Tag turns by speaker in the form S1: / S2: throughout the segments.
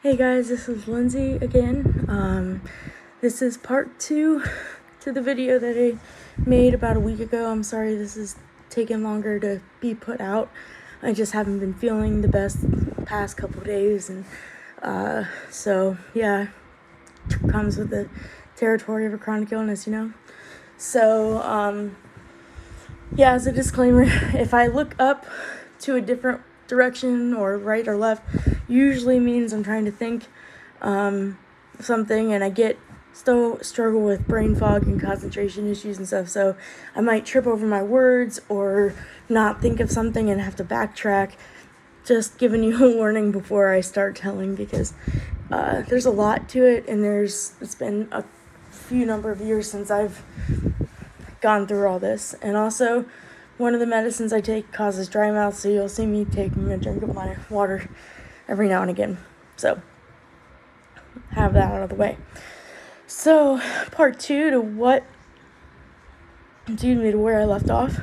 S1: Hey guys, this is Lindsay again. This is part 2 to the video that I made about a week ago. I'm sorry this is taking longer to be put out. I just haven't been feeling the best past couple days, and so yeah, comes with the territory of a chronic illness, you know. So yeah, as a disclaimer, if I look up to a different direction or right or left, usually means I'm trying to think something, and I still struggle with brain fog and concentration issues and stuff, so I might trip over my words or not think of something and have to backtrack. Just giving you a warning before I start telling, because there's a lot to it, and it's been a few number of years since I've gone through all this. And also, one of the medicines I take causes dry mouth, so you'll see me taking a drink of my water every now and again. So, have that out of the way. So, part 2 to where I left off.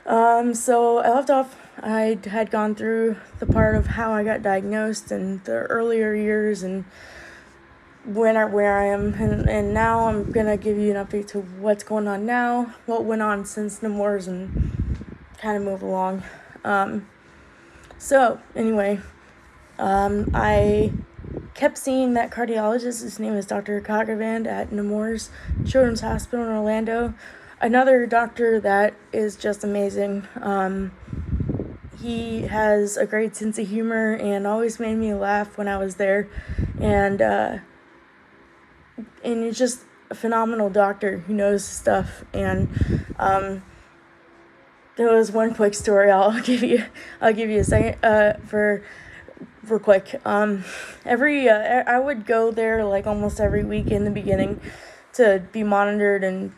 S1: So I left off, I had gone through the part of how I got diagnosed and the earlier years and where I am, and now I'm gonna give you an update to what's going on now, what went on since Nemours, and kind of move along. So anyway, I kept seeing that cardiologist. His name is Dr. Cogavand at Nemours Children's Hospital in Orlando. Another doctor that is just amazing. He has a great sense of humor and always made me laugh when I was there, and he's just a phenomenal doctor who knows stuff. And there was one quick story I'll give you a second for quick. I would go there like almost every week in the beginning to be monitored and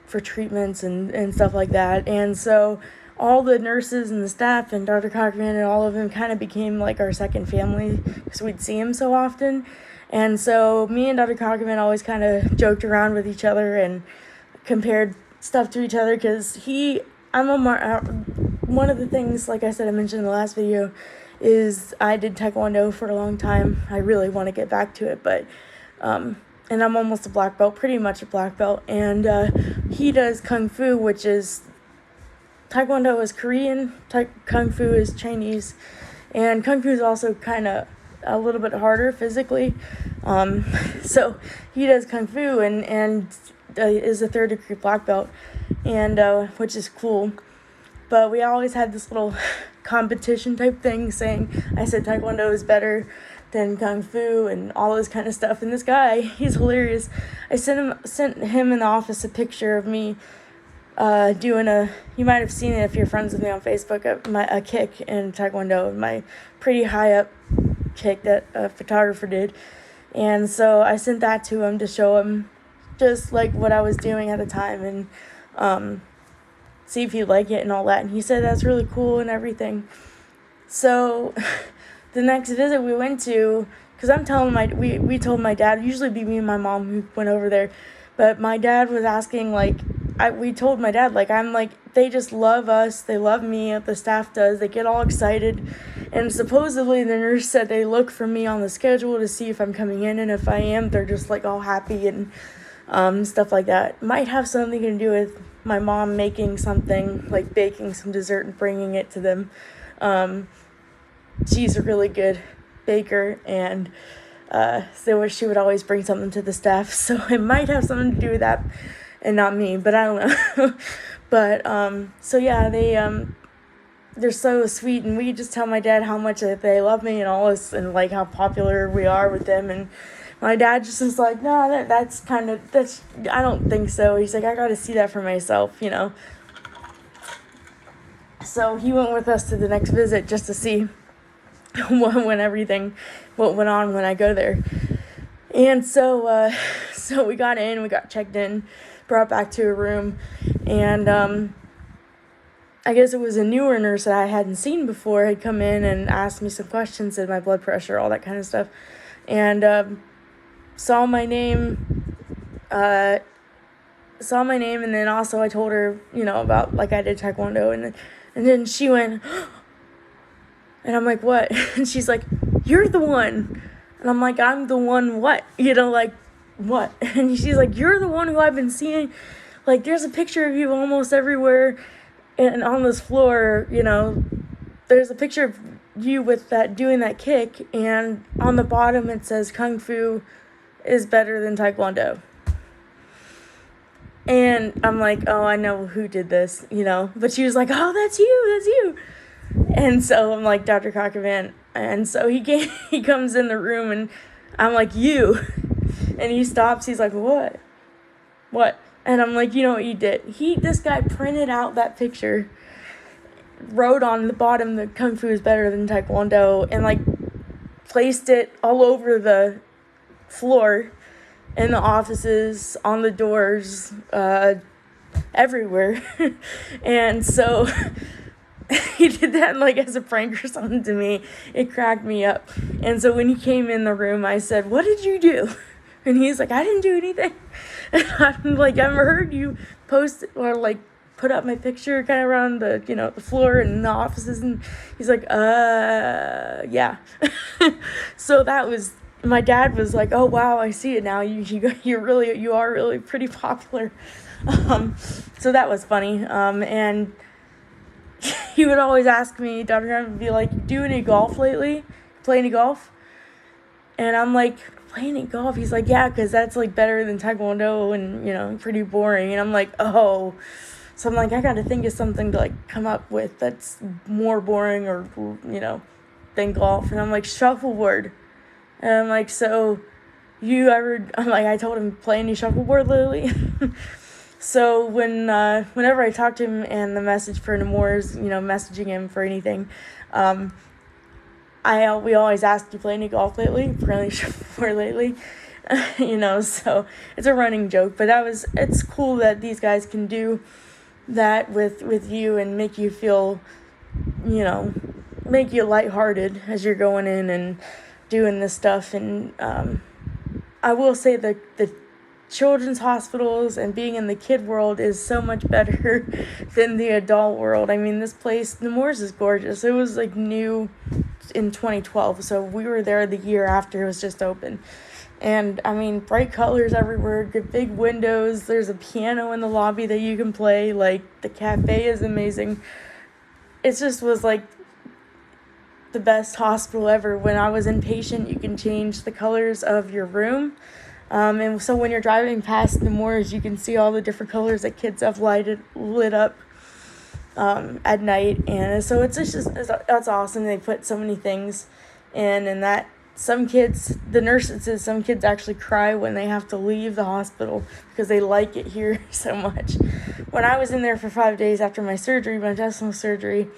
S1: for treatments and stuff like that. And so all the nurses and the staff and Dr. Cochran and all of them kind of became like our second family because we'd see him so often. And so me and Dr. Cochran always kind of joked around with each other and compared stuff to each other, because one of the things, like I said, I mentioned in the last video, is I did Taekwondo for a long time. I really want to get back to it, but and I'm almost a black belt, pretty much a black belt. And he does Kung Fu, which is, Taekwondo is Korean, Kung Fu is Chinese, and Kung Fu is also kind of a little bit harder physically. So he does Kung Fu and is a 3rd degree black belt, and which is cool. But we always had this little competition type thing saying I said Taekwondo is better than Kung Fu and all this kind of stuff. And this guy, he's hilarious. I sent him in the office a picture of me doing you might have seen it if you're friends with me on Facebook, a kick in Taekwondo, my pretty high up kick that a photographer did. And so I sent that to him to show him just like what I was doing at the time, and see if he'd like it and all that. And he said that's really cool and everything. So the next visit we went to, because I'm telling we told my dad, usually be me and my mom who went over there, but my dad was asking, like, we told my dad, like, I'm like, they just love us, they love me, the staff does, they get all excited, and supposedly the nurse said they look for me on the schedule to see if I'm coming in, and if I am, they're just like all happy and stuff like that. Might have something to do with my mom making something, like baking some dessert and bringing it to them. She's a really good baker, and so she would always bring something to the staff, so it might have something to do with that and not me, but I don't know. But so yeah, they're so sweet, and we just tell my dad how much they love me and all this, and like how popular we are with them. And my dad just is like, no, that's I don't think so. He's like, I gotta see that for myself, you know. So he went with us to the next visit just to see what went on when I go there. And so we got checked in, brought back to a room, and I guess it was a newer nurse that I hadn't seen before had come in and asked me some questions, said my blood pressure, all that kind of stuff, and saw my name, and then also I told her, you know, about like I did Taekwondo, and then she went, and I'm like, what? And she's like, you're the one. And I'm like, I'm the one what? Like, what? And she's like, you're the one who I've been seeing. Like, there's a picture of you almost everywhere. And on this floor, there's a picture of you with that, doing that kick. And on the bottom, it says Kung Fu is better than Taekwondo. And I'm like, oh, I know who did this, But she was like, oh, that's you. And so I'm like, Dr. Cockerman. And so he comes in the room, and I'm like, you. And he stops. He's like, what? And I'm like, you know what you did? This guy printed out that picture, wrote on the bottom that Kung Fu is better than Taekwondo, and like placed it all over the floor, in the offices, on the doors, everywhere. And so he did that like as a prank or something to me. It cracked me up. And so when he came in the room, I said, what did you do? And he's like, I didn't do anything. And I'm like, I've heard you post or like put up my picture kind of around the, the floor and the offices. And he's like, yeah. So my dad was like, oh, wow, I see it now. You are really pretty popular. So that was funny. And he would always ask me, Dr. Graham would be like, do any golf lately? Play any golf? And I'm like, play any golf? He's like, yeah, because that's like better than Taekwondo and, pretty boring. And I'm like, oh. So I'm like, I got to think of something to like come up with that's more boring or, than golf. And I'm like, shuffleboard. And I'm like, so I told him, play any shuffleboard lately? So whenever I talk to him and the message for Nemours, messaging him for anything, we always ask, do you play any golf lately? Apparently shuffleboard lately. So it's a running joke, but it's cool that these guys can do that with you and make you feel, make you lighthearted as you're going in and doing this stuff. And I will say the children's hospitals and being in the kid world is so much better than the adult world. I mean, this place, Nemours, is gorgeous. It was like new in 2012, so we were there the year after it was just open. And I mean, bright colors everywhere, good big windows. There's a piano in the lobby that you can play. Like, the cafe is amazing. It just was like the best hospital ever. When I was inpatient, you can change the colors of your room. And so when you're driving past Nemours, you can see all the different colors that kids have lit up at night. And so that's awesome. They put so many things in, and that some kids, the nurses says some kids actually cry when they have to leave the hospital because they like it here so much. When I was in there for 5 days after my surgery, my intestinal surgery,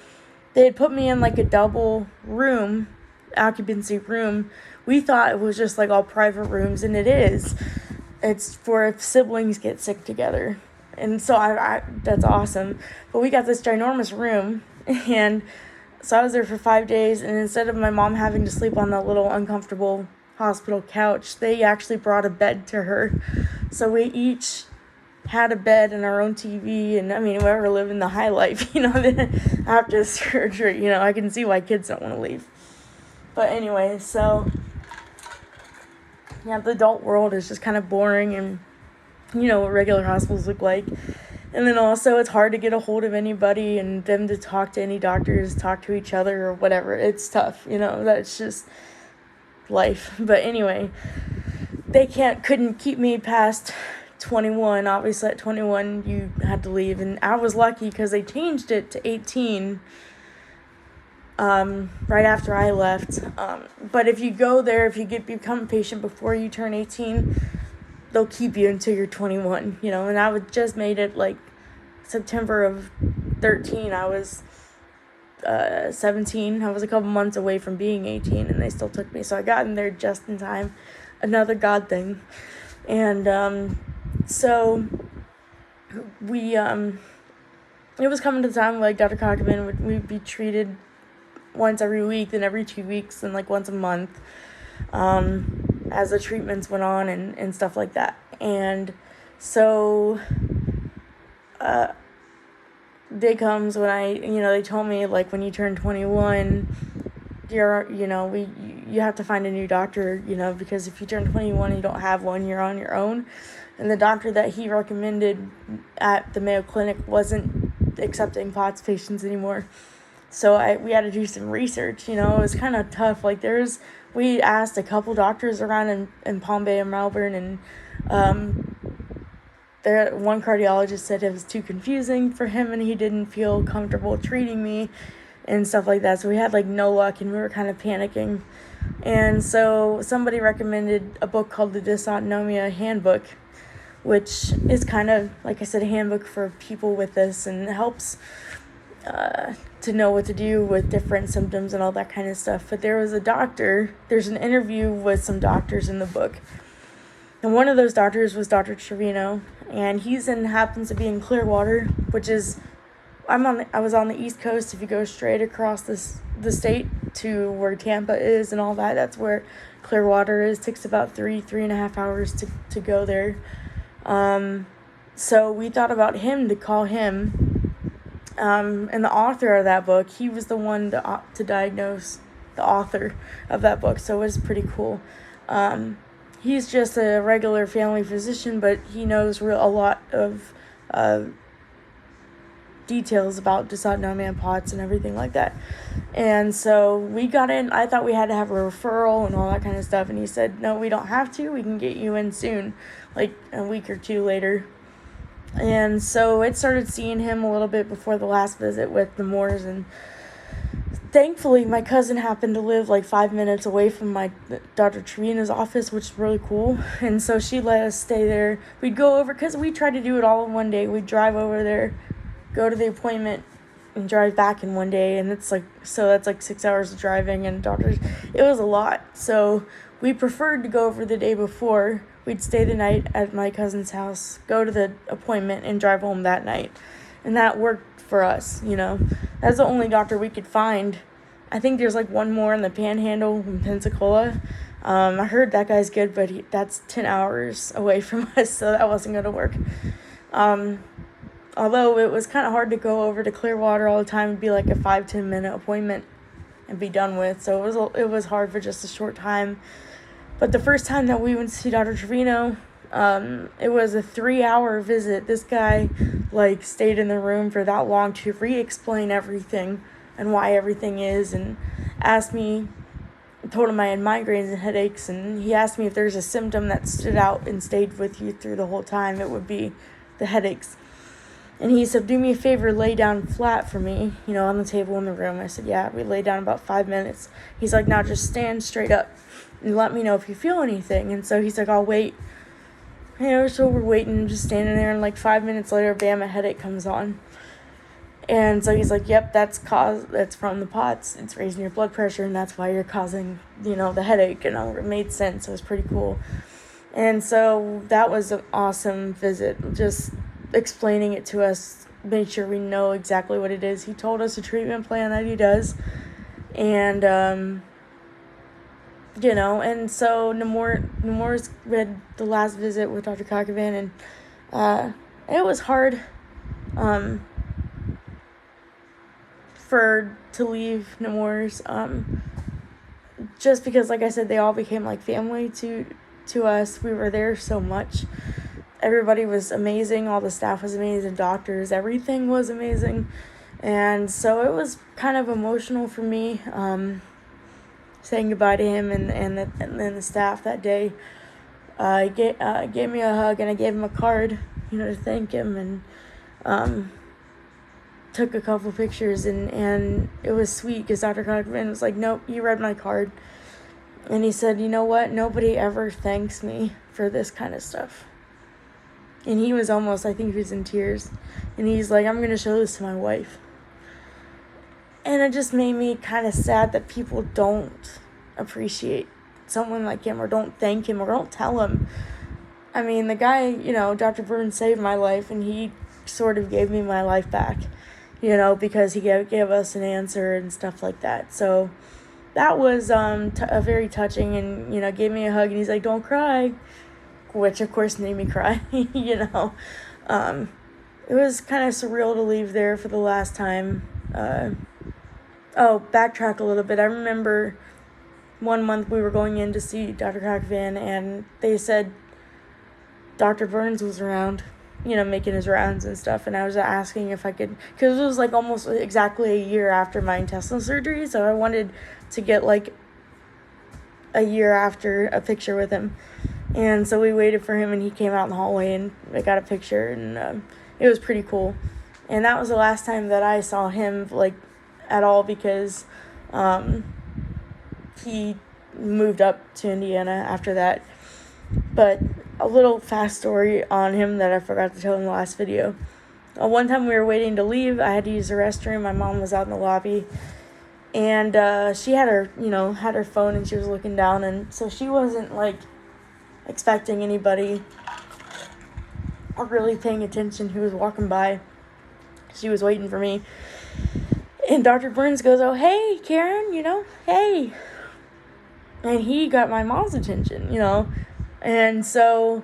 S1: they had put me in like a double room, occupancy room. We thought it was just like all private rooms, and it is. It's for if siblings get sick together. And so I that's awesome. But we got this ginormous room, and so I was there for 5 days, and instead of my mom having to sleep on that little uncomfortable hospital couch, they actually brought a bed to her. So we each had a bed and our own TV, and I mean, we were living the high life, after surgery, I can see why kids don't want to leave. But anyway, so yeah, the adult world is just kind of boring, and what regular hospitals look like. And then also it's hard to get a hold of anybody and them to talk to any doctors, talk to each other or whatever. It's tough, that's just life. But anyway, they couldn't keep me past 21. Obviously at 21 you had to leave, and I was lucky because they changed it to 18 right after I left. But if you go there, if you become a patient before you turn 18, they'll keep you until you're 21, and I would just made it like September of 13. I was 17. I was a couple months away from being 18, and they still took me. So I got in there just in time. Another God thing. And so we it was coming to the time like Dr. Cockerman we'd be treated once every week, then every 2 weeks, and like once a month, as the treatments went on and stuff like that. And so day comes when they told me like when you turn 21, you have to find a new doctor, because if you turn 21 and you don't have one, you're on your own. And the doctor that he recommended at the Mayo Clinic wasn't accepting POTS patients anymore. So we had to do some research, it was kind of tough. Like we asked a couple doctors around in Palm Bay and Melbourne, and one cardiologist said it was too confusing for him and he didn't feel comfortable treating me and stuff like that. So we had no luck and we were kind of panicking. And so somebody recommended a book called the Dysautonomia Handbook, which is kind of, like I said, a handbook for people with this, and it helps to know what to do with different symptoms and all that kind of stuff. But there's an interview with some doctors in the book. And one of those doctors was Dr. Trevino, and happens to be in Clearwater, which is, I was on the East Coast. If you go straight across the state to where Tampa is and all that, that's where Clearwater is. It takes about 3.5 hours to go there. So we thought about to call him. And the author of that book, he was the one to diagnose the author of that book, so it was pretty cool. He's just a regular family physician, but he knows a lot of details about dysautonomia and POTS and everything like that. And so we got in. I thought we had to have a referral and all that kind of stuff, and he said, no, we don't have to. We can get you in soon, like a week or two later. And so it started seeing him a little bit before the last visit with the Moores, and thankfully my cousin happened to live 5 minutes away from my Dr. Trevino's office, which is really cool. And so she let us stay there. We'd go over, because we tried to do it all in one day. We'd drive over there, go to the appointment, and drive back in one day, and that's 6 hours of driving, and it was a lot. So we preferred to go over the day before. We'd stay the night at my cousin's house, go to the appointment, and drive home that night. And that worked for us, That's the only doctor we could find. I think there's one more in the Panhandle in Pensacola. I heard that guy's good, but that's 10 hours away from us, so that wasn't going to work. Although it was kind of hard to go over to Clearwater all the time. It'd be a 5-10 minute appointment and be done with. So it was hard for just a short time. But the first time that we went to see Dr. Trevino, it was a 3-hour visit. This guy stayed in the room for that long to re-explain everything and why everything is, and told him I had migraines and headaches, and he asked me if there's a symptom that stood out and stayed with you through the whole time. It would be the headaches. And he said, do me a favor, lay down flat for me, on the table in the room. I said, yeah. We lay down about 5 minutes. He's like, now just stand straight up and let me know if you feel anything. And so he's like, I'll wait. So we're waiting, just standing there, and 5 minutes later, bam, a headache comes on. And so he's like, yep, that's from the POTS. It's raising your blood pressure, and that's why you're causing, the headache. And it made sense. It was pretty cool. And so that was an awesome visit. Just explaining it to us, made sure we know exactly what it is. He told us a treatment plan that he does. And, and so Nemours read the last visit with Dr. Cockavan, and it was hard to leave Nemours, just because, like I said, they all became like family to us. We were there so much. Everybody was amazing. All the staff was amazing. Doctors, everything was amazing. And so it was kind of emotional for me, saying goodbye to him and then the staff that day. Gave me a hug, and I gave him a card, to thank him, and took a couple pictures, and it was sweet because Dr. Cochran was like, nope, you read my card. And he said, you know what? Nobody ever thanks me for this kind of stuff. And he was almost, I think he was in tears. And he's like, I'm going to show this to my wife. And it just made me kind of sad that people don't appreciate someone like him, or don't thank him, or don't tell him. I mean, the guy, Dr. Burns saved my life, and he sort of gave me my life back, because he gave us an answer and stuff like that. So that was a very touching, and, gave me a hug, and he's like, don't cry, which of course made me cry, It was kind of surreal to leave there for the last time. backtrack a little bit. I remember one month we were going in to see Dr. Crackvan, and they said Dr. Burns was around, making his rounds and stuff, and I was asking if I could, because it was like almost exactly a year after my intestinal surgery, so I wanted to get like a year after a picture with him. And so we waited for him, and he came out in the hallway, and I got a picture, and it was pretty cool. And that was the last time that I saw him, like, at all, because he moved up to Indiana after that. But a little fast story on him that I forgot to tell in the last video. One time we were waiting to leave, I had to use the restroom. My mom was out in the lobby, and she had her phone, and she was looking down, and so she wasn't, like, expecting anybody or really paying attention who was walking by. She was waiting for me. And Dr. Burns goes, "Oh, hey, Karen, hey." And he got my mom's attention, And so,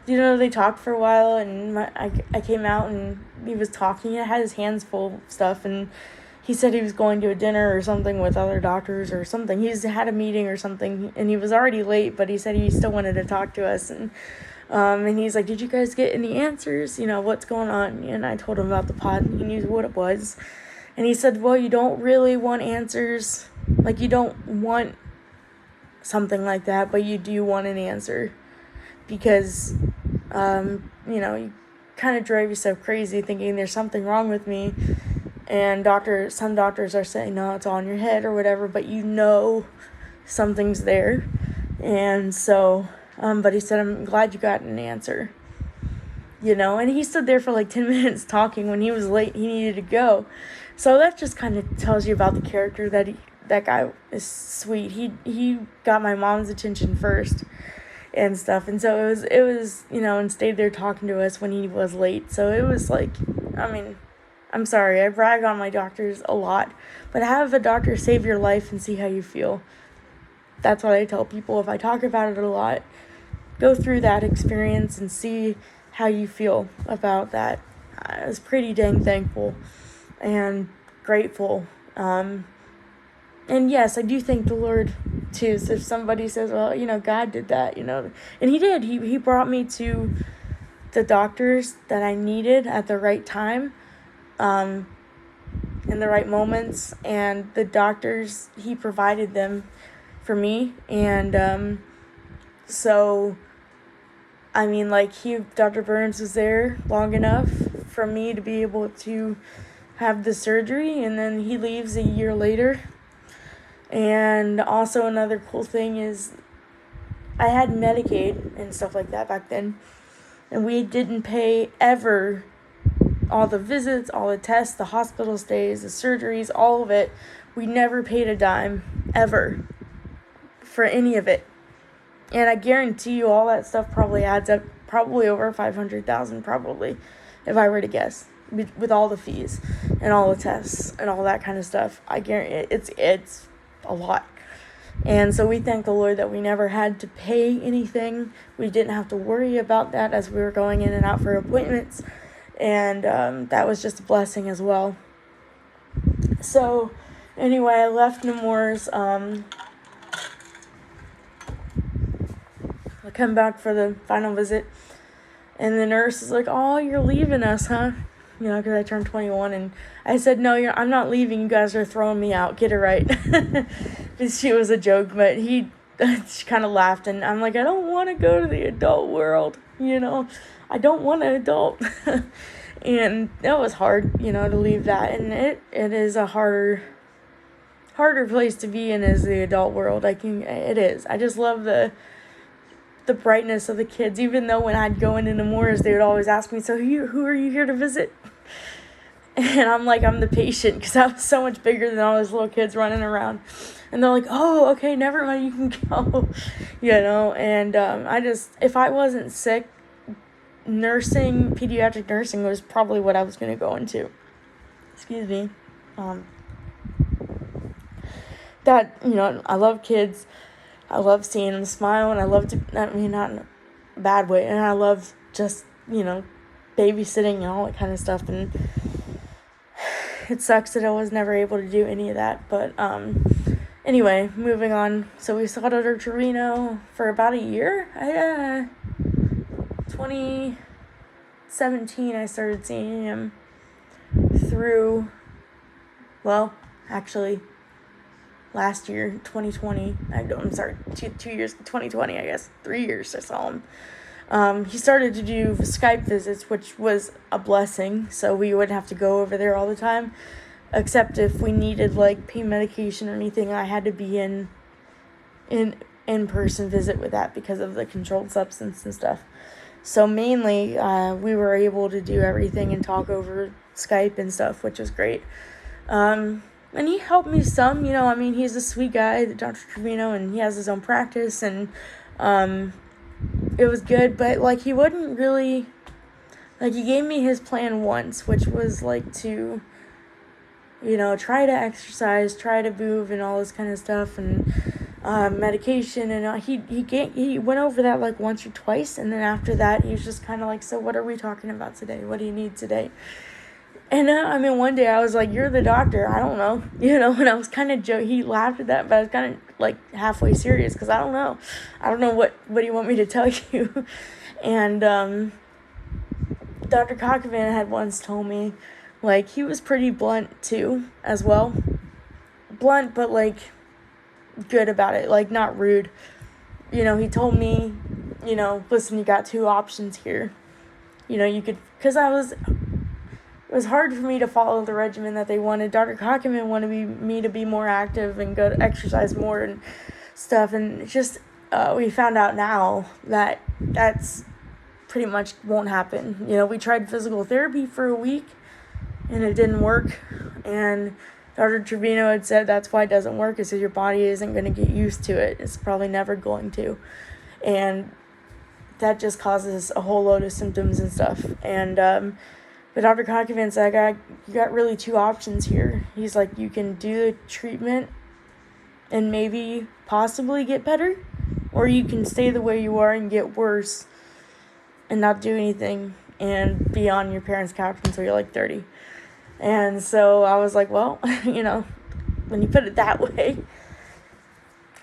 S1: they talked for a while, and I came out, and he was talking. He had his hands full of stuff, and he said he was going to a dinner or something with other doctors or something. He's had a meeting or something, and he was already late, but he said he still wanted to talk to us. And he's like, "Did you guys get any answers? What's going on?" And I told him about the pod, and he knew what it was. And he said, "Well, you don't really want answers. Like, you don't want something like that, but you do want an answer. Because, you kind of drive yourself crazy thinking there's something wrong with me. And some doctors are saying, no, it's all in your head or whatever, but something's there." And so, but he said, "I'm glad you got an answer." And he stood there for like 10 minutes talking. When he was late, he needed to go. So that just kind of tells you about the character that guy is sweet. He got my mom's attention first and stuff. And so it was, and stayed there talking to us when he was late. So it was like, I'm sorry, I brag on my doctors a lot, but have a doctor save your life and see how you feel. That's what I tell people. If I talk about it a lot, go through that experience and see how you feel about that. I was pretty dang thankful and grateful. And yes, I do thank the Lord too. So if somebody says, "Well, God did that," and he did. He brought me to the doctors that I needed at the right time, in the right moments, and the doctors, he provided them for me. And so, Dr. Burns was there long enough for me to be able to have the surgery, and then he leaves a year later. And also another cool thing is I had Medicaid and stuff like that back then, and we didn't pay ever. All the visits, all the tests, the hospital stays, the surgeries, all of it, we never paid a dime ever for any of it. And I guarantee you all that stuff probably adds up probably over $500,000 probably, if I were to guess, with all the fees and all the tests and all that kind of stuff. I guarantee it's a lot. And so we thank the Lord that we never had to pay anything. We didn't have to worry about that as we were going in and out for appointments. And that was just a blessing as well. So anyway, I left Nemours. I come back for the final visit, and the nurse is like, "Oh, you're leaving us, huh?" Because I turned 21, and I said, "No, I'm not leaving. You guys are throwing me out. Get it right." She was a joke, but she kind of laughed, and I'm like, "I don't want to go to the adult world, I don't want an adult." And it was hard, to leave that, and it is a harder place to be in is the adult world. It is. I just love the brightness of the kids, even though when I'd go into Nemours, they would always ask me, "So who are you here to visit?" And I'm like, "I'm the patient," because I was so much bigger than all those little kids running around. And they're like, "Oh, okay, never mind, you can go." And if I wasn't sick, pediatric nursing was probably what I was going to go into. Excuse me. I love kids. I love seeing them smile, and I love not in a bad way, and I love just, babysitting and all that kind of stuff, and it sucks that I was never able to do any of that. But anyway, moving on. So we saw Dr. Trevino for about a year. 2017 I started seeing him through, well, actually last year, 2020. I'm sorry, 2 years, 2020, I guess. 3 years I saw him. He started to do Skype visits, which was a blessing, so we wouldn't have to go over there all the time, except if we needed, like, pain medication or anything. I had to be in-person visit with that because of the controlled substance and stuff. So mainly, we were able to do everything and talk over Skype and stuff, which was great. And he helped me some, he's a sweet guy, Dr. Trevino, and he has his own practice, and it was good, but, like, he wouldn't really, like, he gave me his plan once, which was, like, to, try to exercise, try to move, and all this kind of stuff, and medication, and he went over that, like, once or twice, and then after that, he was just kind of like, so what are we talking about today? What do you need today? And, one day I was like, you're the doctor, I don't know, and I was kind of he laughed at that, but I was kind of, like, halfway serious, because I don't know what do you want me to tell you. And Dr. Cockman had once told me, like, he was pretty blunt too, as well. Blunt, but, like, good about it, like, not rude. He told me, listen, you got 2 options here. You could, because it was hard for me to follow the regimen that they wanted. Dr. Cockman wanted me to be more active and go to exercise more and stuff. And it's just, we found out now that that's pretty much won't happen. We tried physical therapy for a week and it didn't work. And Dr. Trevino had said that's why it doesn't work, is because your body isn't going to get used to it. It's probably never going to. And that just causes a whole load of symptoms and stuff. And, but Dr. Cockman said, you got really 2 options here. He's like, you can do the treatment and maybe possibly get better, or you can stay the way you are and get worse and not do anything and be on your parents' couch until you're like 30. And so I was like, well, when you put it that way,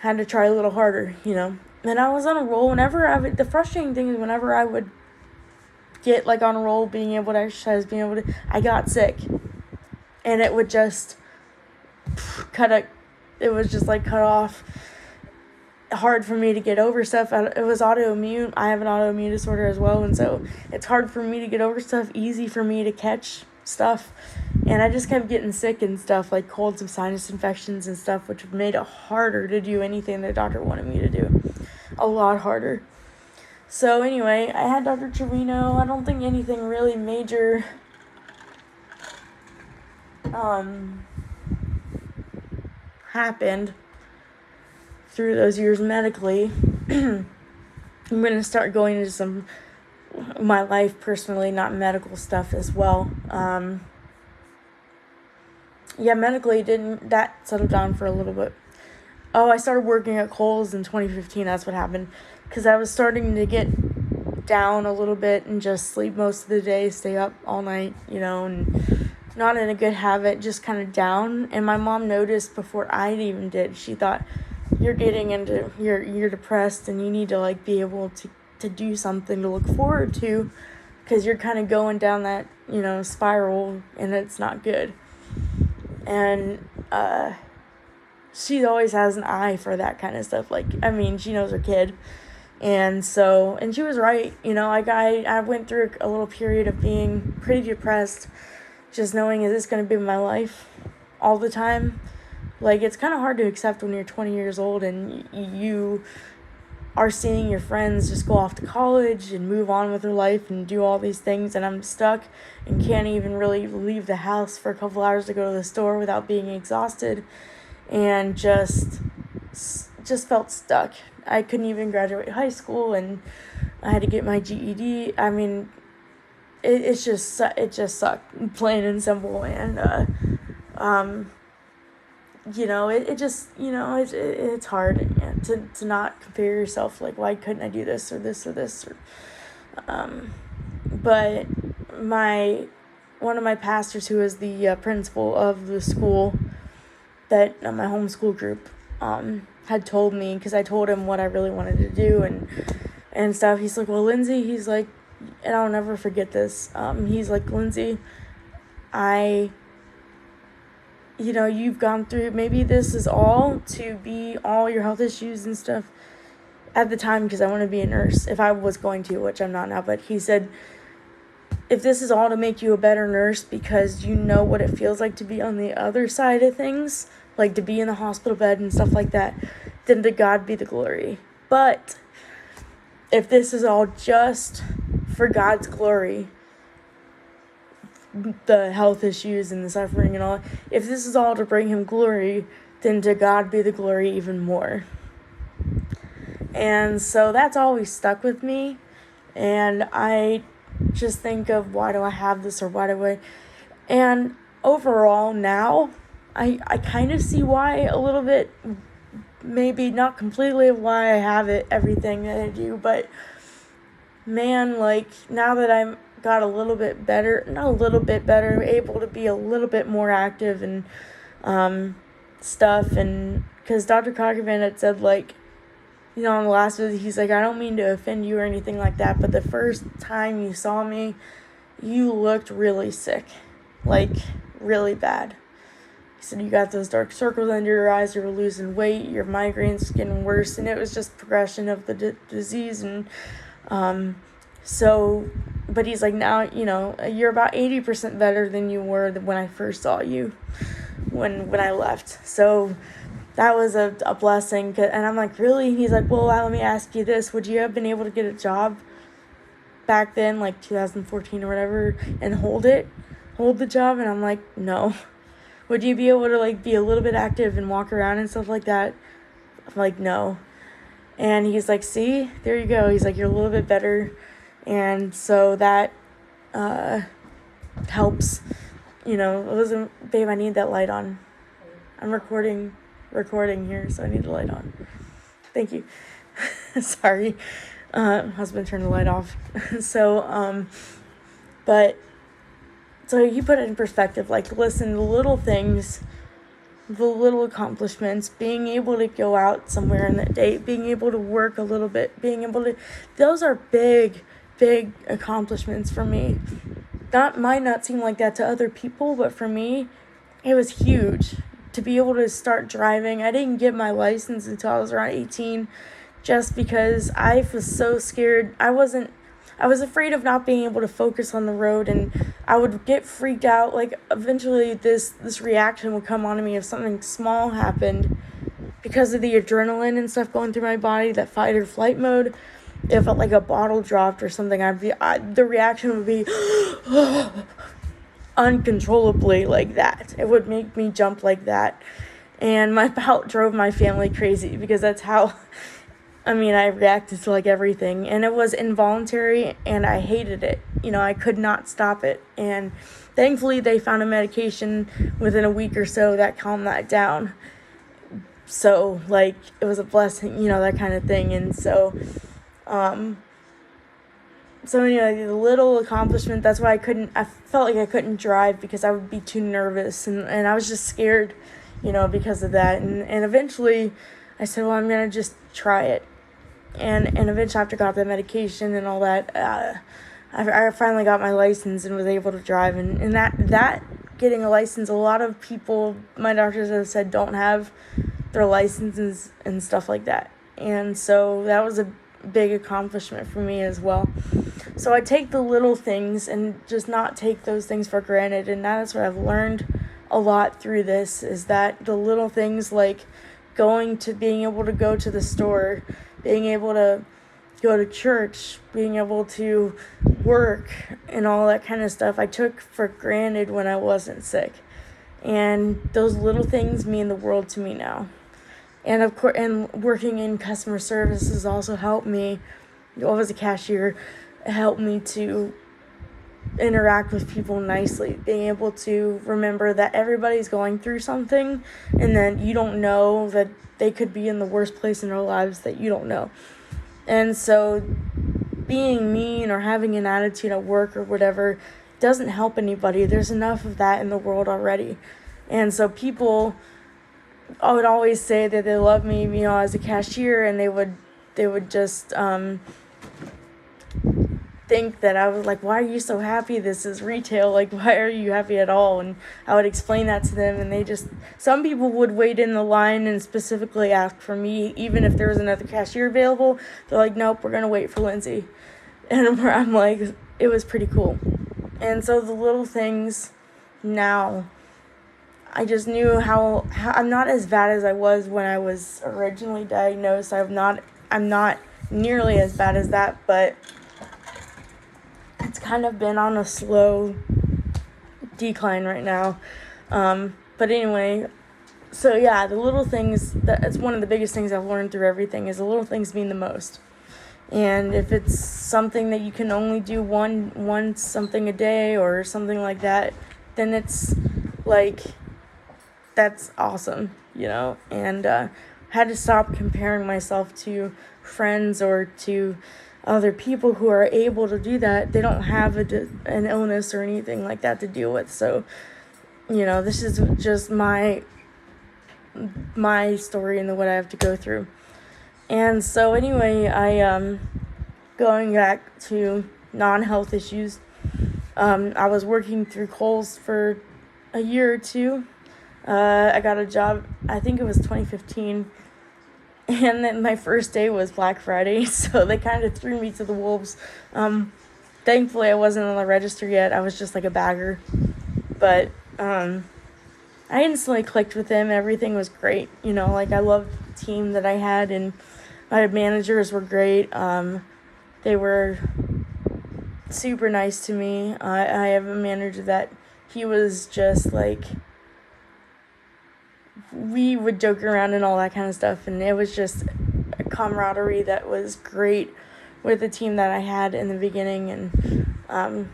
S1: I had to try a little harder, And I was on a roll the frustrating thing is whenever I would get, like, on a roll, being able to exercise, I got sick, and it would just cut off, hard for me to get over stuff. It was autoimmune. I have an autoimmune disorder as well, and so it's hard for me to get over stuff, easy for me to catch stuff, and I just kept getting sick and stuff, like colds and sinus infections and stuff, which made it harder to do anything the doctor wanted me to do, a lot harder. So anyway, I had Dr. Trevino. I don't think anything really major happened through those years medically. I'm going to start going into some my life personally, not medical stuff as well. Medically that settled down for a little bit. Oh, I started working at Kohl's in 2015. That's what happened. Because I was starting to get down a little bit and just sleep most of the day, stay up all night, and not in a good habit, just kind of down. And my mom noticed before I even did. She thought, you're getting into, you're depressed and you need to, like, be able to do something to look forward to, because you're kind of going down that, spiral, and it's not good. And, she always has an eye for that kind of stuff. Like, she knows her kid. And so, and she was right. I went through a little period of being pretty depressed, just knowing, is this going to be my life all the time? Like, it's kind of hard to accept when you're 20 years old and you are seeing your friends just go off to college and move on with their life and do all these things, and I'm stuck and can't even really leave the house for a couple hours to go to the store without being exhausted, and just felt stuck. I couldn't even graduate high school, and I had to get my GED. It just sucked, plain and simple. And it's hard to not compare yourself. Like, why couldn't I do this or this or this? But my one of my pastors, who is the principal of the school that my homeschool group had told me, because I told him what I really wanted to do and stuff. He's like, well, Lindsay, he's like, and I'll never forget this. He's like, Lindsay, you've gone through, maybe this is all to be all your health issues and stuff at the time, because I want to be a nurse if I was going to, which I'm not now. But he said, if this is all to make you a better nurse because you know what it feels like to be on the other side of things, like to be in the hospital bed and stuff like that, then to God be the glory. But if this is all just for God's glory, the health issues and the suffering and all, if this is all to bring him glory, then to God be the glory even more. And so that's always stuck with me. And I just think of, why do I have this, or why do I... And overall now, I kind of see why a little bit, maybe not completely why I have it, everything that I do, but man, like, now that I'm got a little bit better, not a little bit better, I'm able to be a little bit more active and stuff, and because Dr. Cockervan had said, like, in the last visit, he's like, I don't mean to offend you or anything like that, but the first time you saw me, you looked really sick, like, really bad. He said, you got those dark circles under your eyes, you were losing weight, your migraines getting worse, and it was just progression of the disease. And but he's like, now, you're about 80% better than you were when I first saw you, when I left. So that was a blessing. And I'm like, really? He's like, well, let me ask you this. Would you have been able to get a job back then, like 2014 or whatever, and hold the job? And I'm like, no. Would you be able to, like, be a little bit active and walk around and stuff like that? I'm like, no. And he's like, see, there you go. He's like, you're a little bit better. And so that helps. Listen, babe, I need that light on. I'm recording here, so I need the light on. Thank you. Sorry. Husband turned the light off. So you put it in perspective, like, listen, the little things, the little accomplishments, being able to go out somewhere in that day, being able to work a little bit, those are big accomplishments for me. That might not seem like that to other people, but for me, it was huge to be able to start driving. I didn't get my license until I was around 18, just because I was so scared. I was afraid of not being able to focus on the road, and I would get freaked out. Like, eventually this reaction would come on me if something small happened, because of the adrenaline and stuff going through my body, that fight or flight mode. If like a bottle dropped or something, the reaction would be uncontrollably like that. It would make me jump like that. And my bout drove my family crazy, because that's how, I reacted to, like, everything. And it was involuntary, and I hated it. I could not stop it. And thankfully, they found a medication within a week or so that calmed that down. So, like, it was a blessing, that kind of thing. And so the little accomplishment, that's why I felt like I couldn't drive, because I would be too nervous, and I was just scared, because of that. And eventually I said, well, I'm going to just try it. And eventually, after I got the medication and all that, I finally got my license and was able to drive. And that getting a license, a lot of people, my doctors have said, don't have their licenses and stuff like that. And so that was a big accomplishment for me as well. So I take the little things and just not take those things for granted. And that's what I've learned a lot through this, is that the little things, like being able to go to the store, being able to go to church, being able to work, and all that kind of stuff, I took for granted when I wasn't sick. And those little things mean the world to me now. And of course, and working in customer service has also helped me. I was a cashier. It helped me to interact with people nicely, being able to remember that everybody's going through something, and that you don't know that they could be in the worst place in their lives that you don't know. And so being mean or having an attitude at work or whatever doesn't help anybody. There's enough of that in the world already. And so people would always say that they love me, as a cashier, and they would just think that I was like, why are you so happy? This is retail. Like, why are you happy at all? And I would explain that to them, and some people would wait in the line and specifically ask for me, even if there was another cashier available. They're like, nope, we're going to wait for Lindsay. And I'm like, it was pretty cool. And so the little things now, I just knew how I'm not as bad as I was when I was originally diagnosed. I'm not nearly as bad as that, but it's kind of been on a slow decline right now. But anyway, so yeah, the little things, that's one of the biggest things I've learned through everything, is the little things mean the most. And if it's something that you can only do once something a day or something like that, then it's like, that's awesome, and had to stop comparing myself to friends or to other people who are able to do that. They don't have an illness or anything like that to deal with. So, this is just my story and what I have to go through. And so anyway, I going back to non-health issues. I was working through Kohl's for a year or two. I got a job, I think it was 2015, and then my first day was Black Friday, so they kind of threw me to the wolves. Thankfully, I wasn't on the register yet. I was just like a bagger, but I instantly clicked with them. Everything was great, I loved the team that I had, and my managers were great. They were super nice to me. I have a manager that he was just like, we would joke around and all that kind of stuff, and it was just a camaraderie that was great with the team that I had in the beginning. And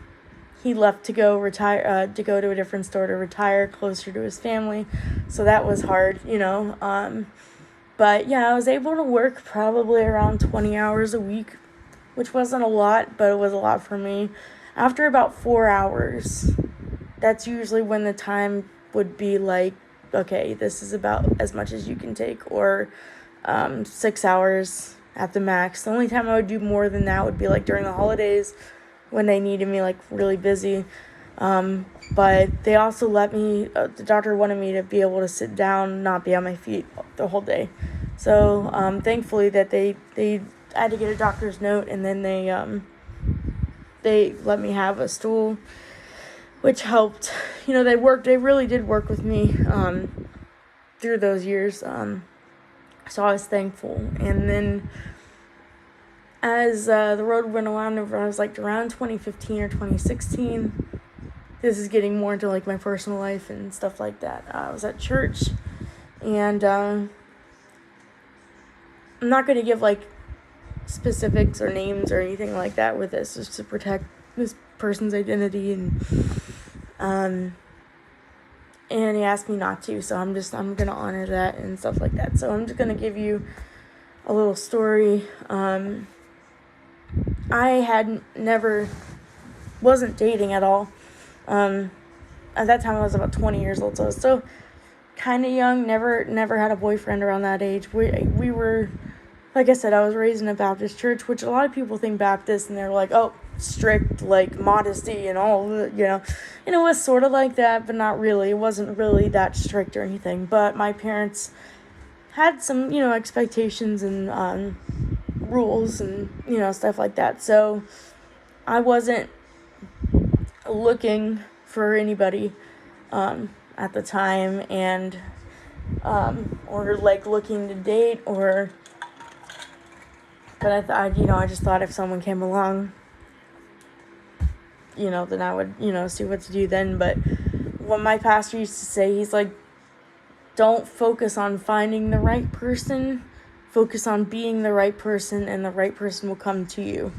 S1: he left to go retire, to go to a different store to retire closer to his family, so that was hard, but yeah, I was able to work probably around 20 hours a week, which wasn't a lot, but it was a lot for me. After about 4 hours, that's usually when the time would be like, okay, this is about as much as you can take, or 6 hours at the max. The only time I would do more than that would be like during the holidays when they needed me like really busy. But they also let me, the doctor wanted me to be able to sit down, not be on my feet the whole day. So thankfully that they I had to get a doctor's note, and then they let me have a stool, which helped. They really did work with me through those years. So I was thankful. And then as the road went on over, I was like around 2015 or 2016. This is getting more into like my personal life and stuff like that. I was at church, and I'm not going to give like specifics or names or anything like that with this, just to protect this person's identity, and he asked me not to, so I'm going to honor that and stuff like that. So I'm just going to give you a little story. I wasn't dating at all. At that time I was about 20 years old, so I was still kind of young, never had a boyfriend around that age. We were, like I said, I was raised in a Baptist church, which a lot of people think Baptist, and they're like, oh, strict, like modesty and all, and it was sort of like that, but not really. It wasn't really that strict or anything, but my parents had some, expectations and rules and, stuff like that. So I wasn't looking for anybody at the time, and or like looking to date, but I thought, I just thought if someone came along, then I would, see what to do then. But what my pastor used to say, he's like, don't focus on finding the right person, focus on being the right person, and the right person will come to you.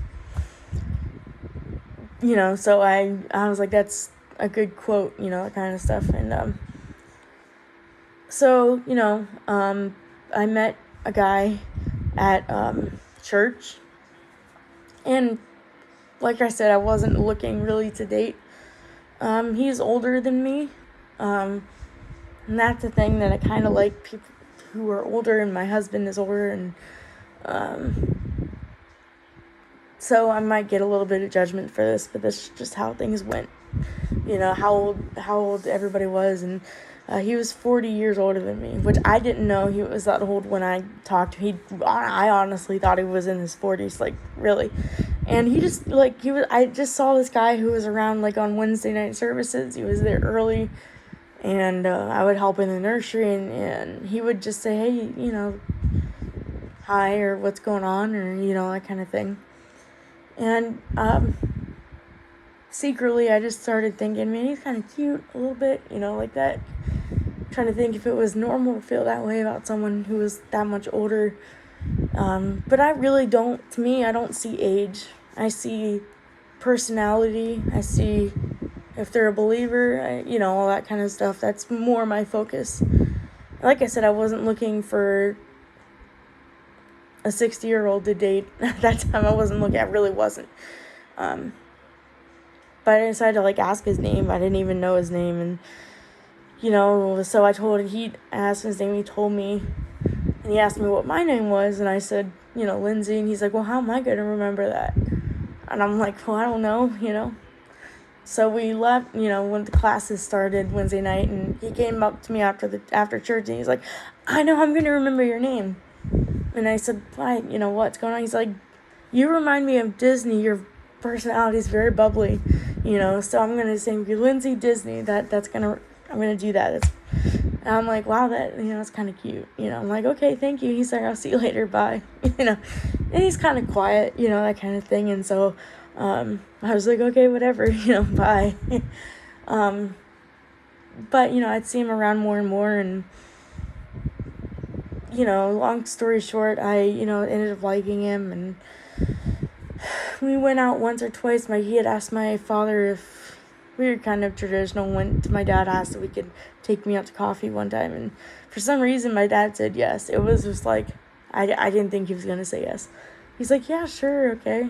S1: So I was like, that's a good quote, that kind of stuff. And so I met a guy at church, and like I said, I wasn't looking really to date, He's older than me. And that's the thing that I kind of like, people who are older, and my husband is older, and so I might get a little bit of judgment for this, but that's just how things went. How old everybody was, and he was 40 years older than me, which I didn't know he was that old when I talked to him. I honestly thought he was in his 40s, like, really. And he just, I just saw this guy who was around, like, on Wednesday night services. He was there early, and I would help in the nursery, and he would just say, hey, hi, or what's going on, or, that kind of thing. And secretly, I just started thinking, man, he's kind of cute a little bit, like that. Trying to think if it was normal to feel that way about someone who was that much older. But I really don't, to me, I don't see age. I see personality. I see if they're a believer, all that kind of stuff. That's more my focus. Like I said, I wasn't looking for a 60-year-old to date. At that time, I really wasn't. But I decided to, ask his name. I didn't even know his name, and so I told him, he asked his name, he told me, and he asked me what my name was, and I said, Lindsay, and he's like, well, how am I going to remember that? And I'm like, well, I don't know, So we left, when the classes started Wednesday night, and he came up to me after church, and he's like, I know I'm going to remember your name. And I said, why, what's going on? He's like, you remind me of Disney, your personality is very bubbly, so I'm going to sing you Lindsay Disney, I'm going to do that. And I'm like, wow, that's kind of cute. I'm like, okay, thank you. He's like, I'll see you later. Bye. And he's kind of quiet, that kind of thing. And so, I was like, okay, whatever, bye. But, I'd see him around more and more. And, long story short, I, ended up liking him. And we went out once or twice. He had asked my father if, we were kind of traditional. My dad asked if we could take me out to coffee one time, and for some reason my dad said yes. It was just like, I didn't think he was going to say yes. He's like, yeah, sure, okay,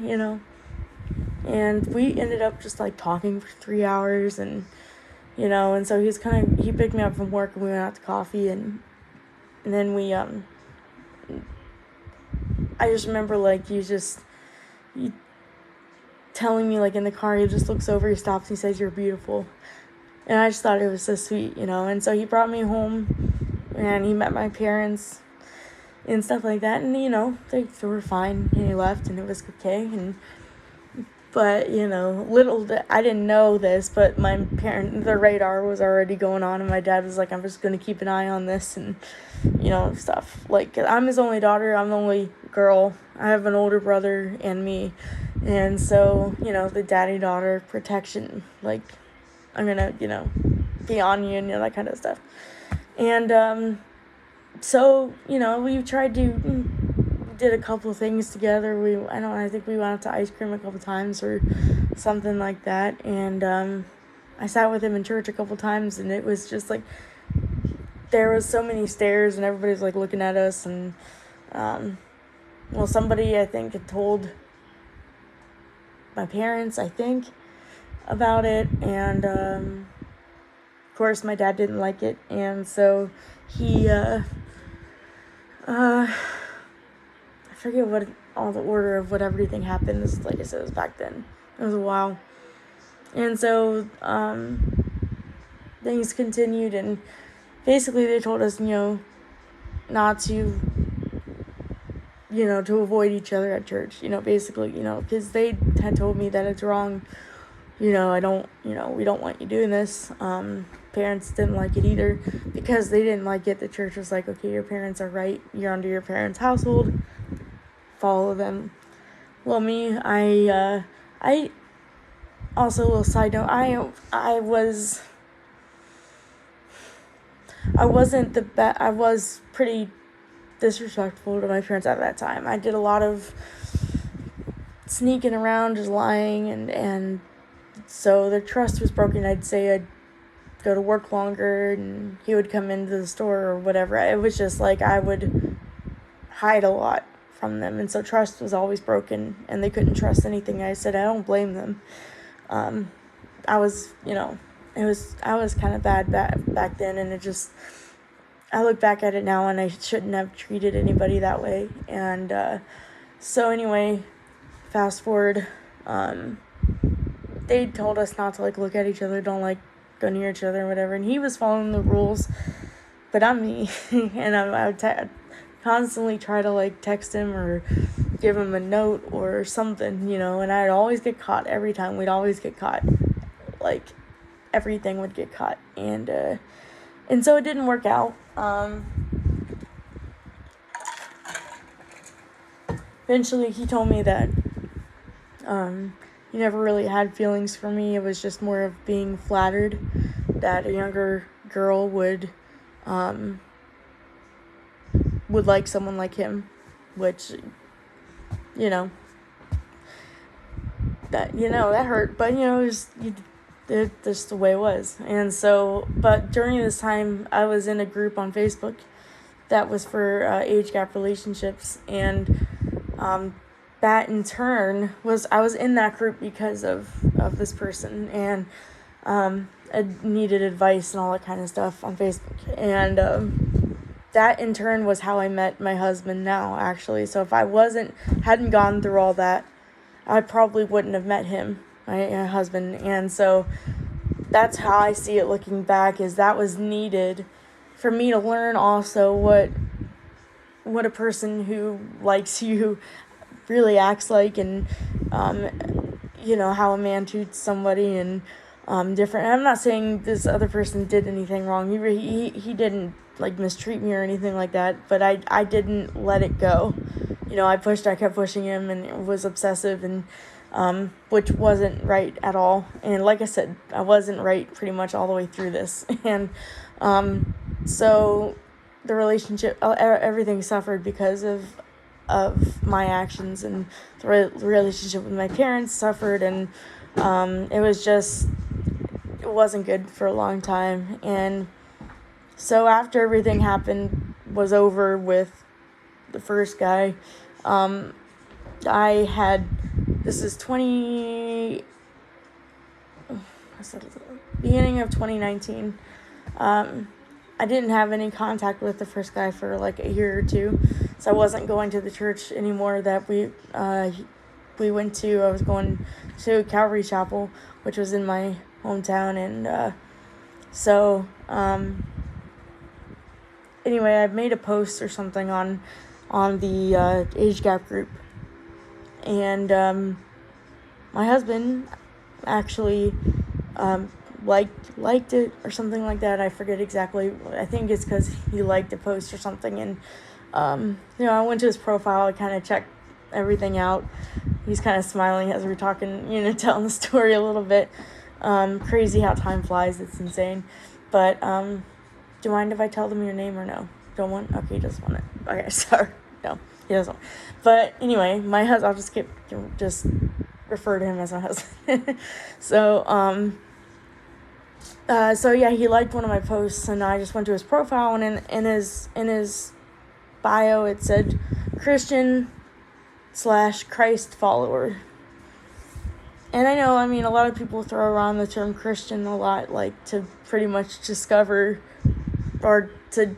S1: and we ended up just talking for 3 hours, and and so he picked me up from work, and we went out to coffee, and then we I just remember he telling me in the car, he just looks over, he stops, he says, you're beautiful. And I just thought it was so sweet, and so he brought me home, and he met my parents and stuff like that, and they were fine, and he left, and it was okay. But I didn't know this, but the radar was already going on, and my dad was like, I'm just gonna keep an eye on this, and stuff. I'm his only daughter, I'm the only girl, I have an older brother and me. And so, the daddy-daughter protection, I'm gonna, be on you, and, that kind of stuff. And, so, we did a couple things together. I think we went out to ice cream a couple times or something like that. And, I sat with him in church a couple times, and it was just, there was so many stares, and everybody's, looking at us, and, somebody, I think, had told my parents, I think, about it, and of course my dad didn't like it, and so he I forget what all the order of what everything happened. This, like I said, it was back then, it was a while. And so things continued, and basically they told us not to to avoid each other at church, basically, because they had told me that it's wrong, I don't, we don't want you doing this. Parents didn't like it either, because they didn't like it. The church was like, okay, your parents are right, you're under your parents' household, follow them. Well, me, I also, a little side note, I wasn't the best, I was pretty disrespectful to my parents at that time. I did a lot of sneaking around, just lying, and so their trust was broken. I'd say I'd go to work longer, and he would come into the store or whatever. It was just I would hide a lot from them, and so trust was always broken, and they couldn't trust anything I said. I don't blame them. I was, I was kind of bad back then, and I look back at it now, and I shouldn't have treated anybody that way. And so anyway, fast forward, they told us not to look at each other, don't go near each other or whatever, and he was following the rules, but I'm me. And I would constantly try to text him or give him a note or something, and I'd always get caught. Every time we'd always get caught, everything would get caught, and so it didn't work out. Eventually he told me that he never really had feelings for me. It was just more of being flattered that a younger girl would like someone like him, which, that hurt, but, it's just the way it was. And so, but during this time, I was in a group on Facebook that was for age gap relationships, and that in turn I was in that group because of this person, and I needed advice and all that kind of stuff on Facebook, and that in turn was how I met my husband now, actually. So if I hadn't gone through all that, I probably wouldn't have met him, my husband. And so that's how I see it looking back, is that was needed for me to learn also what a person who likes you really acts like, and how a man treats somebody, and different. And I'm not saying this other person did anything wrong. He didn't mistreat me or anything like that, but I didn't let it go. I kept pushing him, and it was obsessive, and which wasn't right at all. And like I said, I wasn't right pretty much all the way through this. And so the relationship, everything suffered because of my actions, and the relationship with my parents suffered, and it wasn't good for a long time. And so after everything was over with the first guy, this is beginning of 2019. I didn't have any contact with the first guy for a year or two, so I wasn't going to the church anymore that we went to. I was going to Calvary Chapel, which was in my hometown, and so anyway, I made a post or something on the age gap group, and my husband actually liked it or something like that. I forget exactly. I think it's because he liked the post or something. And I went to his profile. I kind of checked everything out. He's kind of smiling as we're talking, telling the story a little bit. Crazy how time flies. It's insane. But do you mind if I tell them your name or no? Don't want? Okay, he doesn't want it. Okay, sorry. No, he doesn't. But anyway, my husband, I'll just refer to him as my husband. So yeah, he liked one of my posts, and I just went to his profile, and in his bio it said Christian/Christ follower. And I know, a lot of people throw around the term Christian a lot, to pretty much discover, or to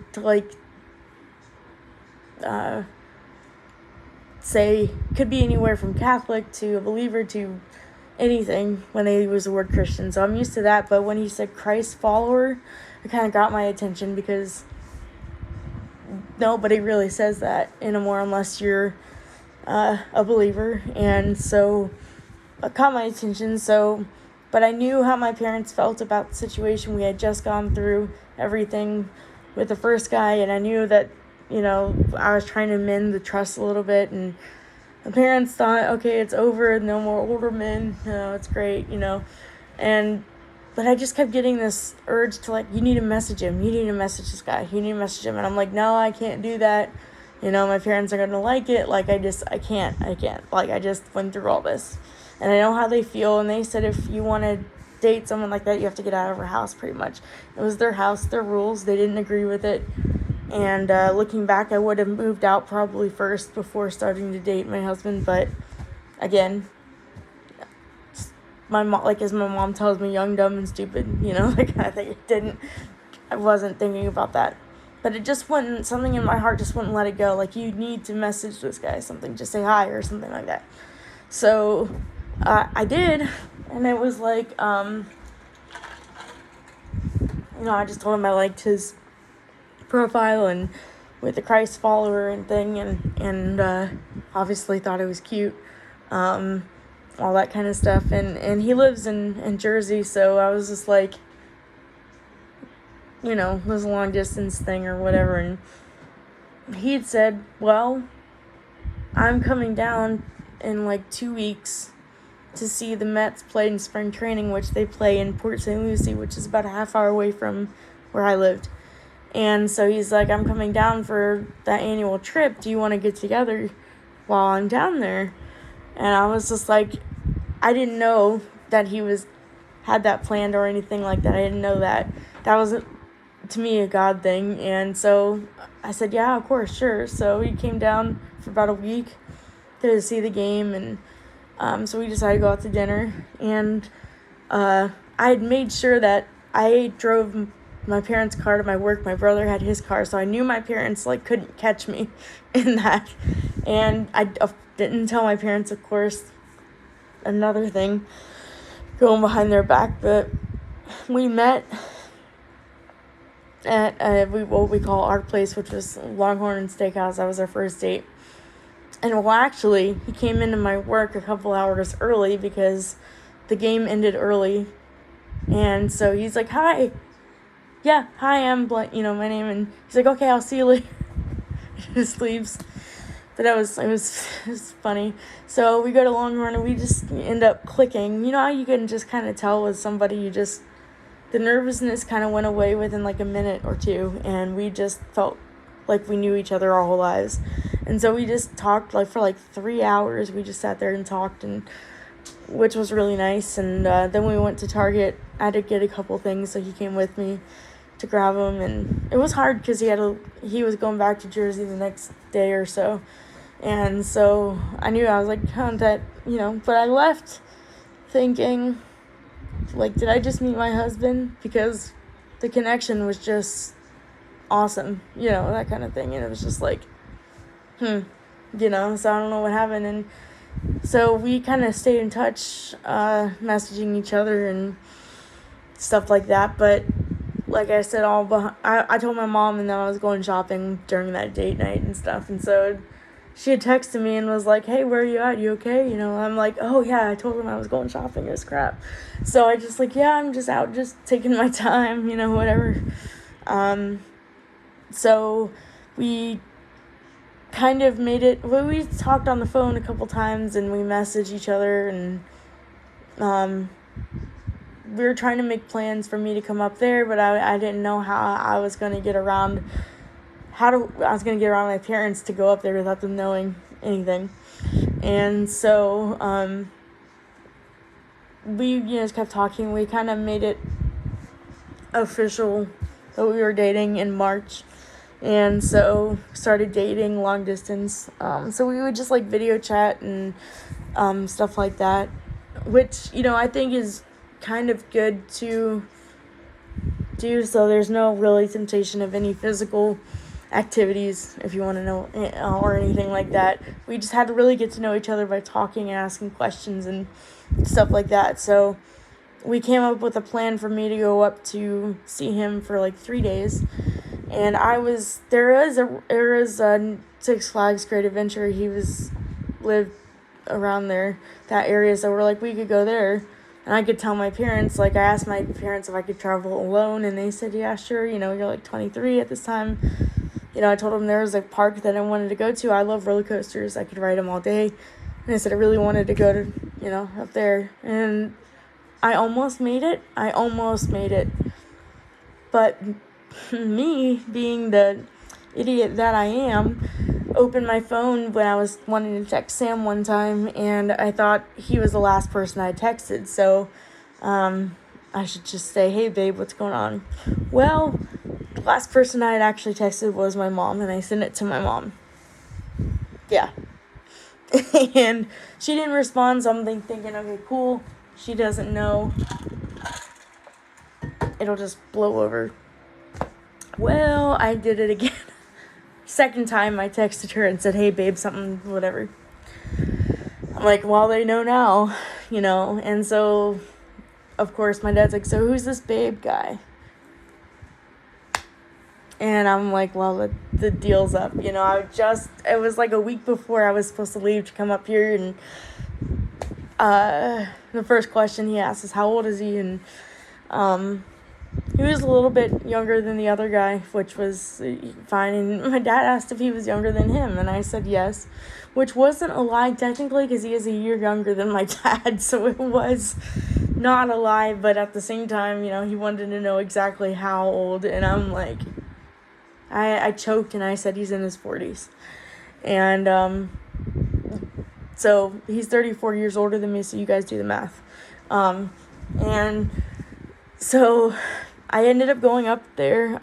S1: say, could be anywhere from Catholic to a believer to anything when they use the word Christian. So I'm used to that, but when he said Christ follower, it kind of got my attention, because nobody really says that anymore unless you're a believer. And so it caught my attention. But I knew how my parents felt about the situation. We had just gone through everything with the first guy, and I knew that I was trying to mend the trust a little bit, and the parents thought, okay, it's over, no more older men, it's great, but I just kept getting this urge to you need to message him, you need to message this guy, you need to message him, and I'm like, no, I can't do that, my parents are gonna like it, I can't, I just went through all this, and I know how they feel, and they said if you want to date someone like that, you have to get out of her house, pretty much. It was their house, their rules, they didn't agree with it. And looking back, I would have moved out probably first before starting to date my husband. But again, my mom, like, as my mom tells me, young, dumb, and stupid, like, I wasn't thinking about that. But it just wouldn't, something in my heart just wouldn't let it go. Like, you need to message this guy something, just say hi or something like that. So, I did, and it was like, I just told him I liked his profile and with the Christ follower and thing, and obviously thought it was cute, all that kind of stuff, and he lives in Jersey, so I was just like, it was a long distance thing or whatever, and he had said, well, I'm coming down in like 2 weeks to see the Mets play in spring training, which they play in Port St. Lucie, which is about a half hour away from where I lived. And so he's like, I'm coming down for that annual trip. Do you want to get together while I'm down there? And I was just like, I didn't know that he had that planned or anything like that. I didn't know that. That was, to me, a God thing. And so I said, yeah, of course, sure. So he came down for about a week to see the game, and so we decided to go out to dinner. And I had made sure that I drove my parents' car to my work. My brother had his car, so I knew my parents couldn't catch me in that. And I didn't tell my parents, of course. Another thing, going behind their back, but we met at what we call our place, which was Longhorn Steakhouse. That was our first date. And well, actually, he came into my work a couple hours early because the game ended early. And so he's like, hi. Yeah, hi, I'm my name. And he's like, okay, I'll see you later. He just leaves. But it was funny. So we go to Longhorn and we just end up clicking. You know how you can just kind of tell with somebody, the nervousness kind of went away within like a minute or two. And we just felt like we knew each other our whole lives. And so we just talked for 3 hours. We just sat there and talked, and which was really nice. And then we went to Target. I had to get a couple things, so he came with me to grab them. And it was hard because he was going back to Jersey the next day or so. And so I knew, I was like, but I left thinking, did I just meet my husband? Because the connection was just awesome, that kind of thing. And it was just like, so I don't know what happened. And so we kind of stayed in touch, messaging each other and stuff like that. But like I said, I told my mom, and then I was going shopping during that date night and stuff. And so she had texted me and was like, hey, where are you at? You okay? I'm like, oh yeah, I told him I was going shopping. It was crap. So I just yeah, I'm just out, just taking my time, whatever. So we kind of made it, we talked on the phone a couple times, and we messaged each other, and we were trying to make plans for me to come up there, but I didn't know how I was going to get around, my parents to go up there without them knowing anything. And so we just kept talking. We kind of made it official that we were dating in March. And so started dating long distance. So we would just video chat and stuff like that, which, I think is kind of good to do, so there's no really temptation of any physical activities, if you want to know, or anything like that. We just had to really get to know each other by talking and asking questions and stuff like that. So we came up with a plan for me to go up to see him for 3 days. And there is a Six Flags Great Adventure. He lived around there, that area, so we're like, we could go there. And I could tell my parents, I asked my parents if I could travel alone, and they said, yeah, sure, you're 23 at this time. I told them there was a park that I wanted to go to. I love roller coasters. I could ride them all day. And I said I really wanted to go to, up there. And I almost made it. But me, being the idiot that I am, opened my phone when I was wanting to text Sam one time, and I thought he was the last person I texted. So I should just say, hey babe, what's going on? Well, the last person I had actually texted was my mom, and I sent it to my mom. Yeah. And she didn't respond, so I'm thinking, okay, cool. she doesn't know. It'll just blow over. Well, I did it again. Second time I texted her and said, hey, babe, something, whatever. I'm like, well, they know now, And so, of course, my dad's like, so who's this babe guy? And I'm like, well, the deal's up. It was like a week before I was supposed to leave to come up here. And the first question he asked is, how old is he? And he was a little bit younger than the other guy, which was fine. And my dad asked if he was younger than him. And I said yes, which wasn't a lie technically because he is a year younger than my dad. So it was not a lie. But at the same time, he wanted to know exactly how old. And I'm like... I choked and I said he's in his 40s. And so he's 34 years older than me, so you guys do the math. And so I ended up going up there.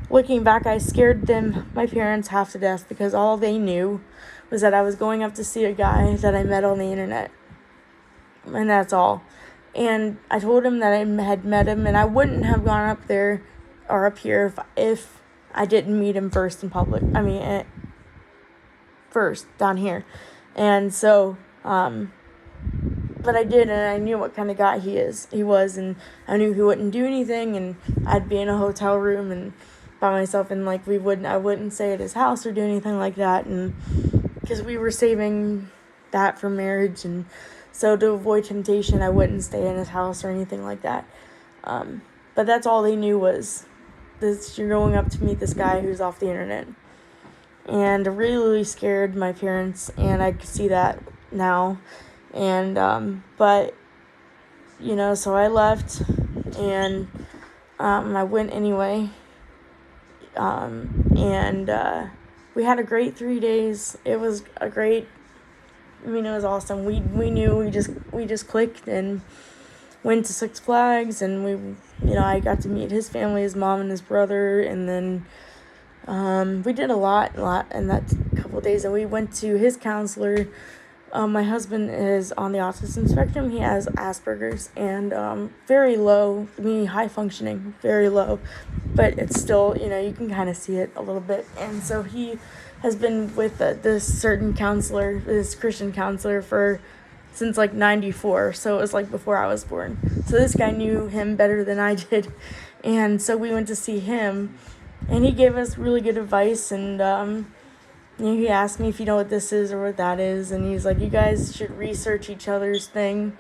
S1: Looking back, I scared my parents, half to death because all they knew was that I was going up to see a guy that I met on the internet. And that's all. And I told him that I had met him, and I wouldn't have gone up there or up here if I didn't meet him first in public. First down here. And so, but I did, and I knew what kind of guy he was, and I knew he wouldn't do anything, and I'd be in a hotel room and by myself, and like I wouldn't stay at his house or do anything like that, and because we were saving that for marriage, and so to avoid temptation, I wouldn't stay in his house or anything like that. But that's all they knew was, you're going up to meet this guy who's off the internet. And it really scared my parents, and I could see that now. And, but, so I left, and, I went anyway. And we had a great 3 days. It was it was awesome. We knew, we just clicked and went to Six Flags, and I got to meet his family, his mom and his brother, and then we did a lot in that couple of days, and we went to his counselor. My husband is on the autism spectrum. He has Asperger's, and very low, high functioning, very low, but it's still, you can kind of see it a little bit. And so he has been with this certain counselor, this Christian counselor, since like 94, so it was like before I was born. So this guy knew him better than I did, and so we went to see him, and he gave us really good advice. And he asked me if you know what this is or what that is, and he's like, you guys should research each other's thing,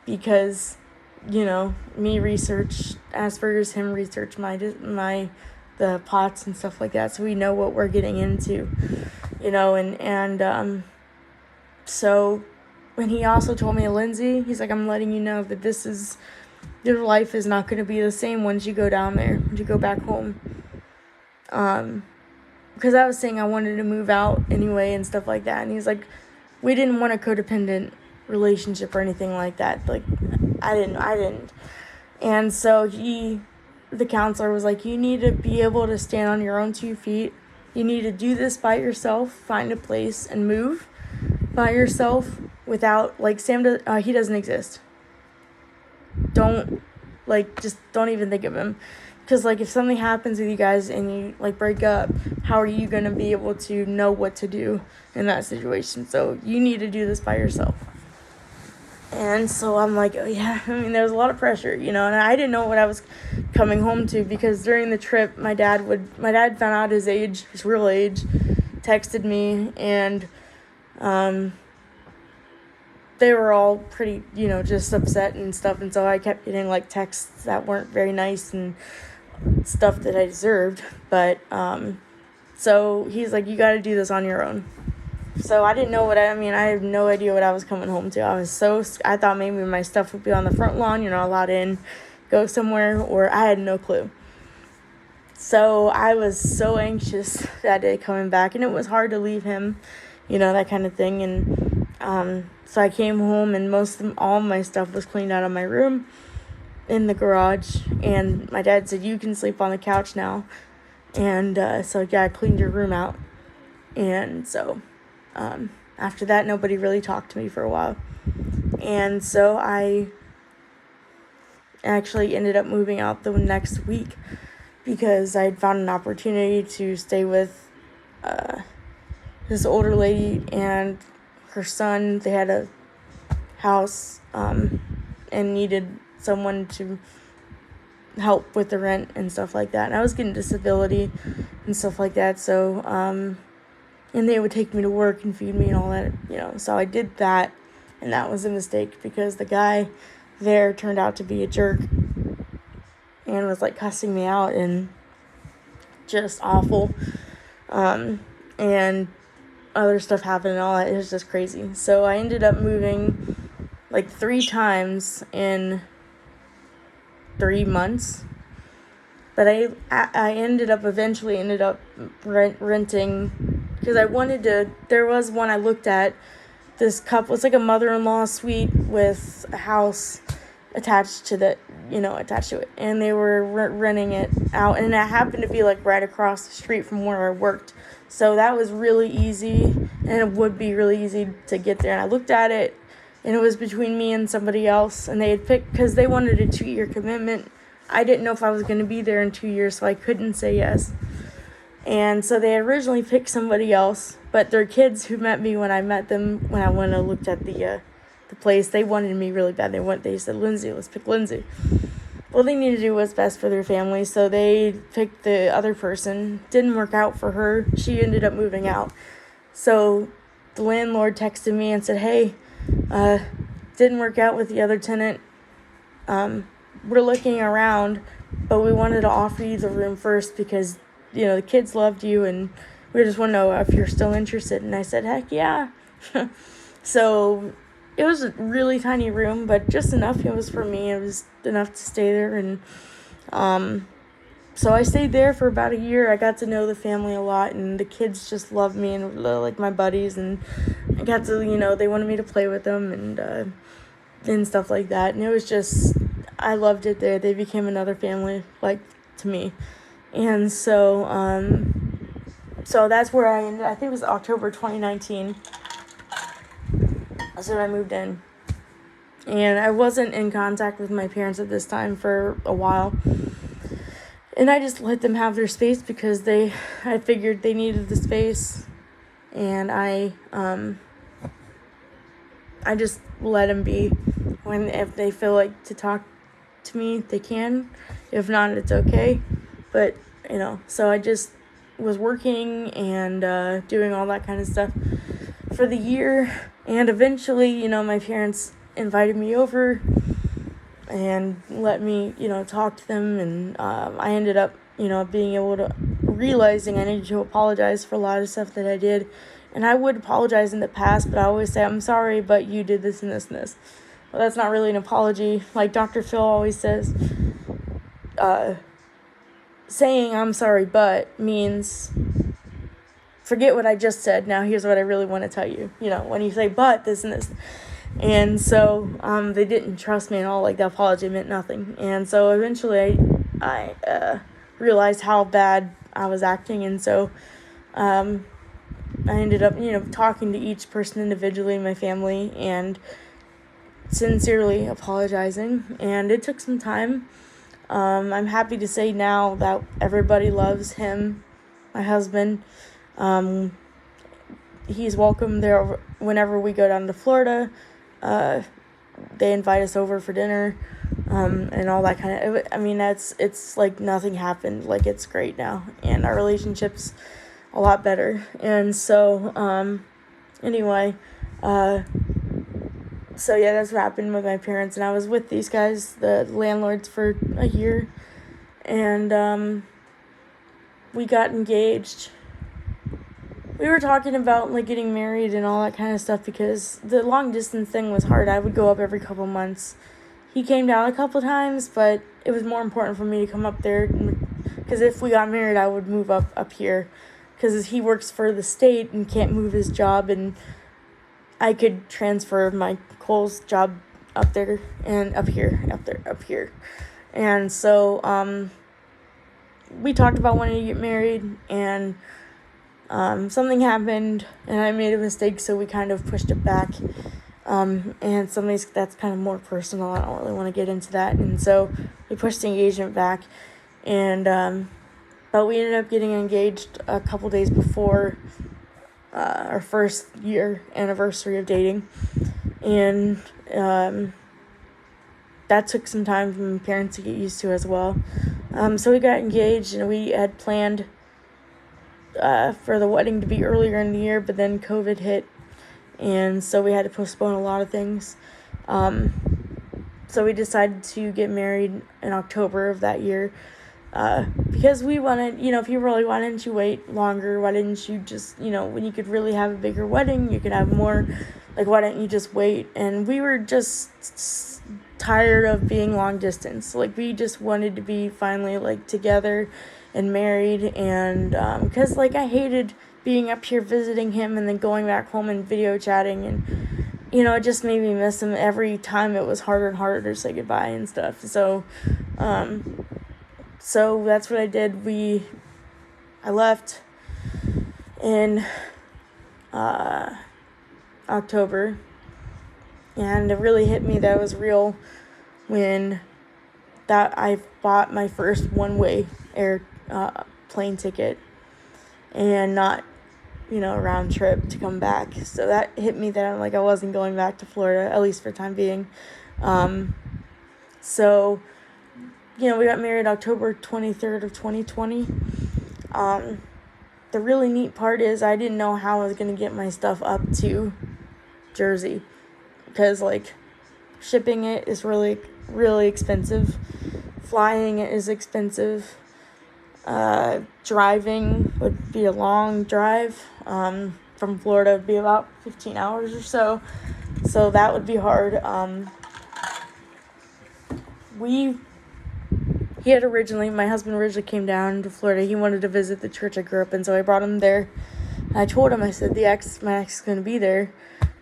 S1: because me research Asperger's, him research the POTS and stuff like that, so we know what we're getting into, and so when he also told me, Lindsay, he's like, I'm letting you know that your life is not going to be the same once you go down there, once you go back home. Because I was saying I wanted to move out anyway and stuff like that. And he's like, we didn't want a codependent relationship or anything like that. Like, I didn't. And so the counselor was like, you need to be able to stand on your own 2 feet. You need to do this by yourself, find a place and move by yourself without, like, Sam, he doesn't exist. Don't even think of him. Because, like, if something happens with you guys and you, like, break up, how are you going to be able to know what to do in that situation? So you need to do this by yourself. And so I'm like, oh, yeah. There's a lot of pressure, and I didn't know what I was coming home to, because during the trip, my dad found out his real age, texted me, and they were all pretty, just upset and stuff. And so I kept getting, like, texts that weren't very nice and stuff that I deserved. But, so he's like, you got to do this on your own. So I didn't know I have no idea what I was coming home to. I thought maybe my stuff would be on the front lawn, allowed in, go somewhere, or I had no clue. So I was so anxious that day coming back, and it was hard to leave him, that kind of thing. And, so I came home, and all my stuff was cleaned out of my room in the garage, and my dad said, you can sleep on the couch now. And so yeah, I cleaned your room out. And so after that, nobody really talked to me for a while. And so I actually ended up moving out the next week because I had found an opportunity to stay with this older lady and her son. They had a house and needed someone to help with the rent and stuff like that. And I was getting disability and stuff like that, so and they would take me to work and feed me and all that, so I did that, and that was a mistake because the guy there turned out to be a jerk and was like cussing me out and just awful, and other stuff happened and all that. It was just crazy. So I ended up moving like 3 times in 3 months, but I eventually ended up renting, because I wanted to. There was one I looked at, this couple. It's like a mother-in-law suite with a house attached to it, and they were renting it out, and it happened to be like right across the street from where I worked, so that was really easy, and it would be really easy to get there. And I looked at it, and it was between me and somebody else, and they had picked, because they wanted a 2-year commitment. I didn't know if I was going to be there in 2 years, so I couldn't say yes. And so they originally picked somebody else, but their kids who met me when I met them, when I went and looked at the place, they wanted me really bad. They said, Lindsay, let's pick Lindsay. Well, they needed to do what's best for their family, so they picked the other person. Didn't work out for her. She ended up moving out. So the landlord texted me and said, hey, didn't work out with the other tenant. We're looking around, but we wanted to offer you the room first because, the kids loved you, and we just want to know if you're still interested. And I said, heck yeah. So it was a really tiny room, but just enough. It was for me. It was enough to stay there. And so I stayed there for about a year. I got to know the family a lot, and the kids just loved me and like my buddies. And I got to, they wanted me to play with them and stuff like that. And it was just, I loved it there. They became another family, like, to me. And so, so that's where I ended. I think it was October 2019. That's when I moved in. And I wasn't in contact with my parents at this time for a while. And I just let them have their space because I figured they needed the space. And I just let them be. If they feel like to talk to me, they can. If not, it's okay. But, so I just was working and doing all that kind of stuff for the year. And eventually, my parents invited me over and let me, talk to them. And I ended up, being able to, realizing I needed to apologize for a lot of stuff that I did. And I would apologize in the past, but I always say, I'm sorry, but you did this and this and this. Well, that's not really an apology. Like Dr. Phil always says, saying I'm sorry but means forget what I just said. Now here's what I really want to tell you. When you say but this and this. And so they didn't trust me at all. Like the apology meant nothing. And so eventually I realized how bad I was acting. And so I ended up, talking to each person individually in my family and sincerely apologizing. And it took some time. I'm happy to say now that everybody loves him, my husband. He's welcome there whenever we go down to Florida. They invite us over for dinner, and all that kind of, it's like nothing happened. Like, it's great now, and our relationship's a lot better. And so, anyway, so yeah, that's what happened with my parents, and I was with these guys, the landlords, for a year, and we got engaged. We were talking about like getting married and all that kind of stuff because the long distance thing was hard. I would go up every couple months. He came down a couple times, but it was more important for me to come up there because if we got married, I would move up here because he works for the state and can't move his job, and I could transfer my Cole's job up there and up here. And so we talked about wanting to get married, and something happened and I made a mistake, so we kind of pushed it back. And some of these, that's kind of more personal. I don't really want to get into that. And so we pushed the engagement back. And, but we ended up getting engaged a couple days before our first year anniversary of dating. And that took some time for my parents to get used to as well. So we got engaged, and we had planned for the wedding to be earlier in the year, but then COVID hit, and so we had to postpone a lot of things. So we decided to get married in October of that year, because we wanted, if you really wanted to wait longer, why didn't you just, when you could really have a bigger wedding, you could have more, why didn't you just wait? And we were just tired of being long distance. We just wanted to be finally, together and married, and, because, I hated being up here visiting him and then going back home and video chatting, and, it just made me miss him every time. It was harder and harder to say goodbye and stuff. So that's what I did. I left in October, and it really hit me that it was real when I bought my first one-way plane ticket, and not, a round trip to come back. So that hit me that I wasn't going back to Florida, at least for the time being. So we got married October 23rd of 2020. The really neat part is I didn't know how I was going to get my stuff up to Jersey, because, shipping it is really, really expensive. Flying it is expensive. Driving would be a long drive. From Florida would be about 15 hours or so. So that would be hard. My husband originally came down to Florida. He wanted to visit the church I grew up in, so I brought him there. And I told him, I said, my ex is going to be there.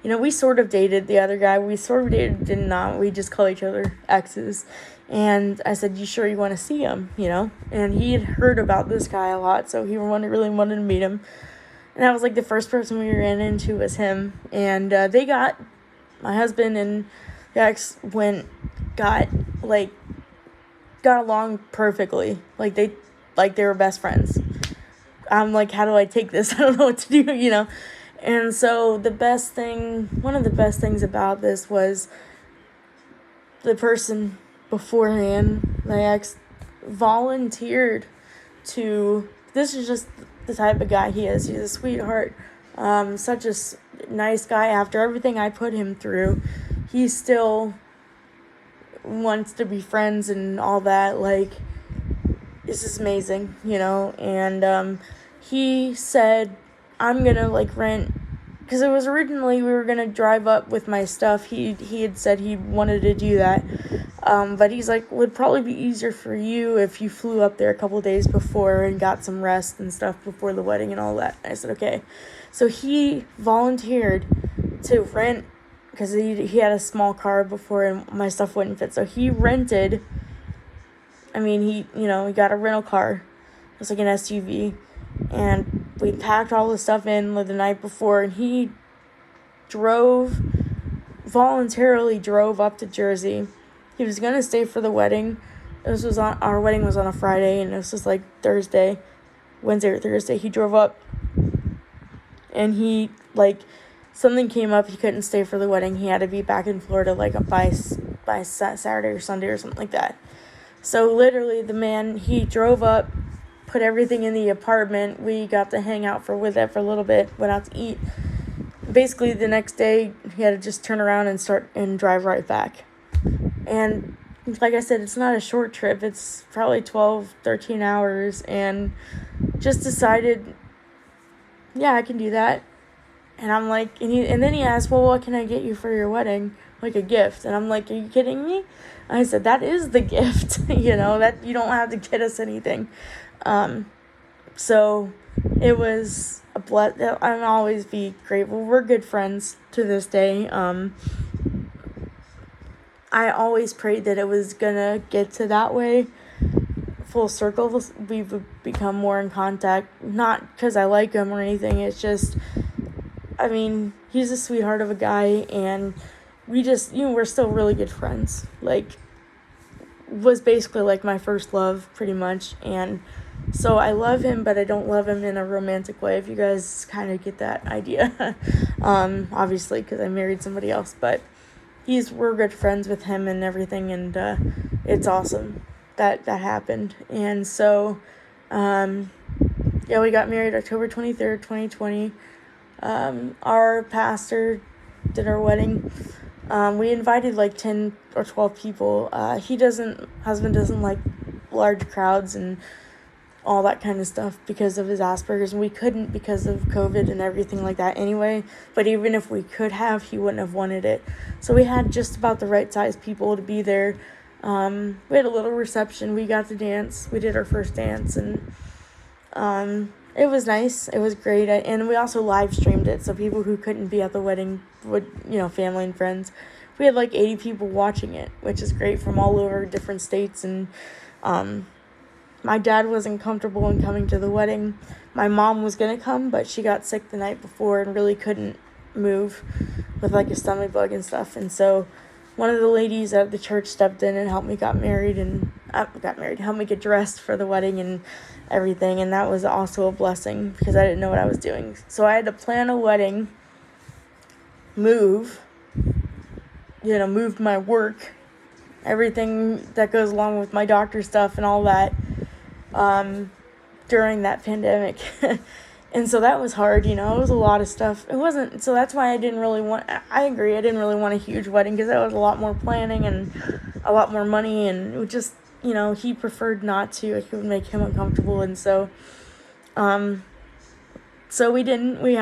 S1: We sort of dated the other guy. We sort of dated, did not. We just call each other exes. And I said, you sure you want to see him, And he had heard about this guy a lot, so he really wanted to meet him. And that was, the first person we ran into was him. And my husband and the ex got along perfectly. They were best friends. I'm how do I take this? I don't know what to do, And so one of the best things about this was the person beforehand, my ex, volunteered to, this is just the type of guy he is. He's a sweetheart. Such a nice guy. After everything I put him through, he still wants to be friends and all that. This is amazing, and he said, I'm gonna rent, because it was originally we were gonna drive up with my stuff. He had said he wanted to do that, but he's would probably be easier for you if you flew up there a couple days before and got some rest and stuff before the wedding and all that. And I said okay. So he volunteered to rent, because he had a small car before and my stuff wouldn't fit. So he rented, he got a rental car. It was an SUV. And we packed all the stuff in the night before, and he voluntarily drove up to Jersey. He was going to stay for the wedding. Our wedding was on a Friday, and this was Wednesday or Thursday. He drove up, and he, something came up. He couldn't stay for the wedding. He had to be back in Florida, by Saturday or Sunday or something like that. So literally he drove up, put everything in the apartment. We got to hang out with it for a little bit, went out to eat. Basically, the next day, he had to just turn around and drive right back. And like I said, it's not a short trip. It's probably 12, 13 hours, and just decided, yeah, I can do that. And I'm and then he asked, well, what can I get you for your wedding? A gift. And I'm are you kidding me? I said, that is the gift, that you don't have to get us anything. So it was a blessing. I'll always be grateful. We're good friends to this day. I always prayed that it was gonna get to that way, full circle. We've become more in contact, not because I like him or anything. It's just I mean, he's a sweetheart of a guy, and we just, we're still really good friends. Like, was basically like my first love, pretty much, and so I love him, but I don't love him in a romantic way, if you guys kind of get that idea. Obviously, because I married somebody else, but we're good friends with him and everything, and it's awesome that happened. And so, yeah, we got married October 23rd, 2020. Our pastor did our wedding. We invited like 10 or 12 people. Husband doesn't like large crowds and all that kind of stuff because of his Asperger's, and we couldn't because of COVID and everything like that anyway. But even if we could have, he wouldn't have wanted it. So we had just about the right size people to be there. We had a little reception. We got to dance. We did our first dance, and it was nice. It was great. And we also live streamed it, so people who couldn't be at the wedding would, family and friends. We had like 80 people watching it, which is great, from all over different states. And my dad wasn't comfortable in coming to the wedding. My mom was going to come, but she got sick the night before and really couldn't move with like a stomach bug and stuff. And so one of the ladies at the church stepped in and helped me helped me get dressed for the wedding and everything. And that was also a blessing because I didn't know what I was doing. So I had to plan a wedding, move my work, everything that goes along with my doctor stuff and all that, during that pandemic. And so that was hard, it was a lot of stuff. So that's why I didn't really want a huge wedding, because that was a lot more planning and a lot more money, and it would just, he preferred not to. It would make him uncomfortable. And so, we didn't. We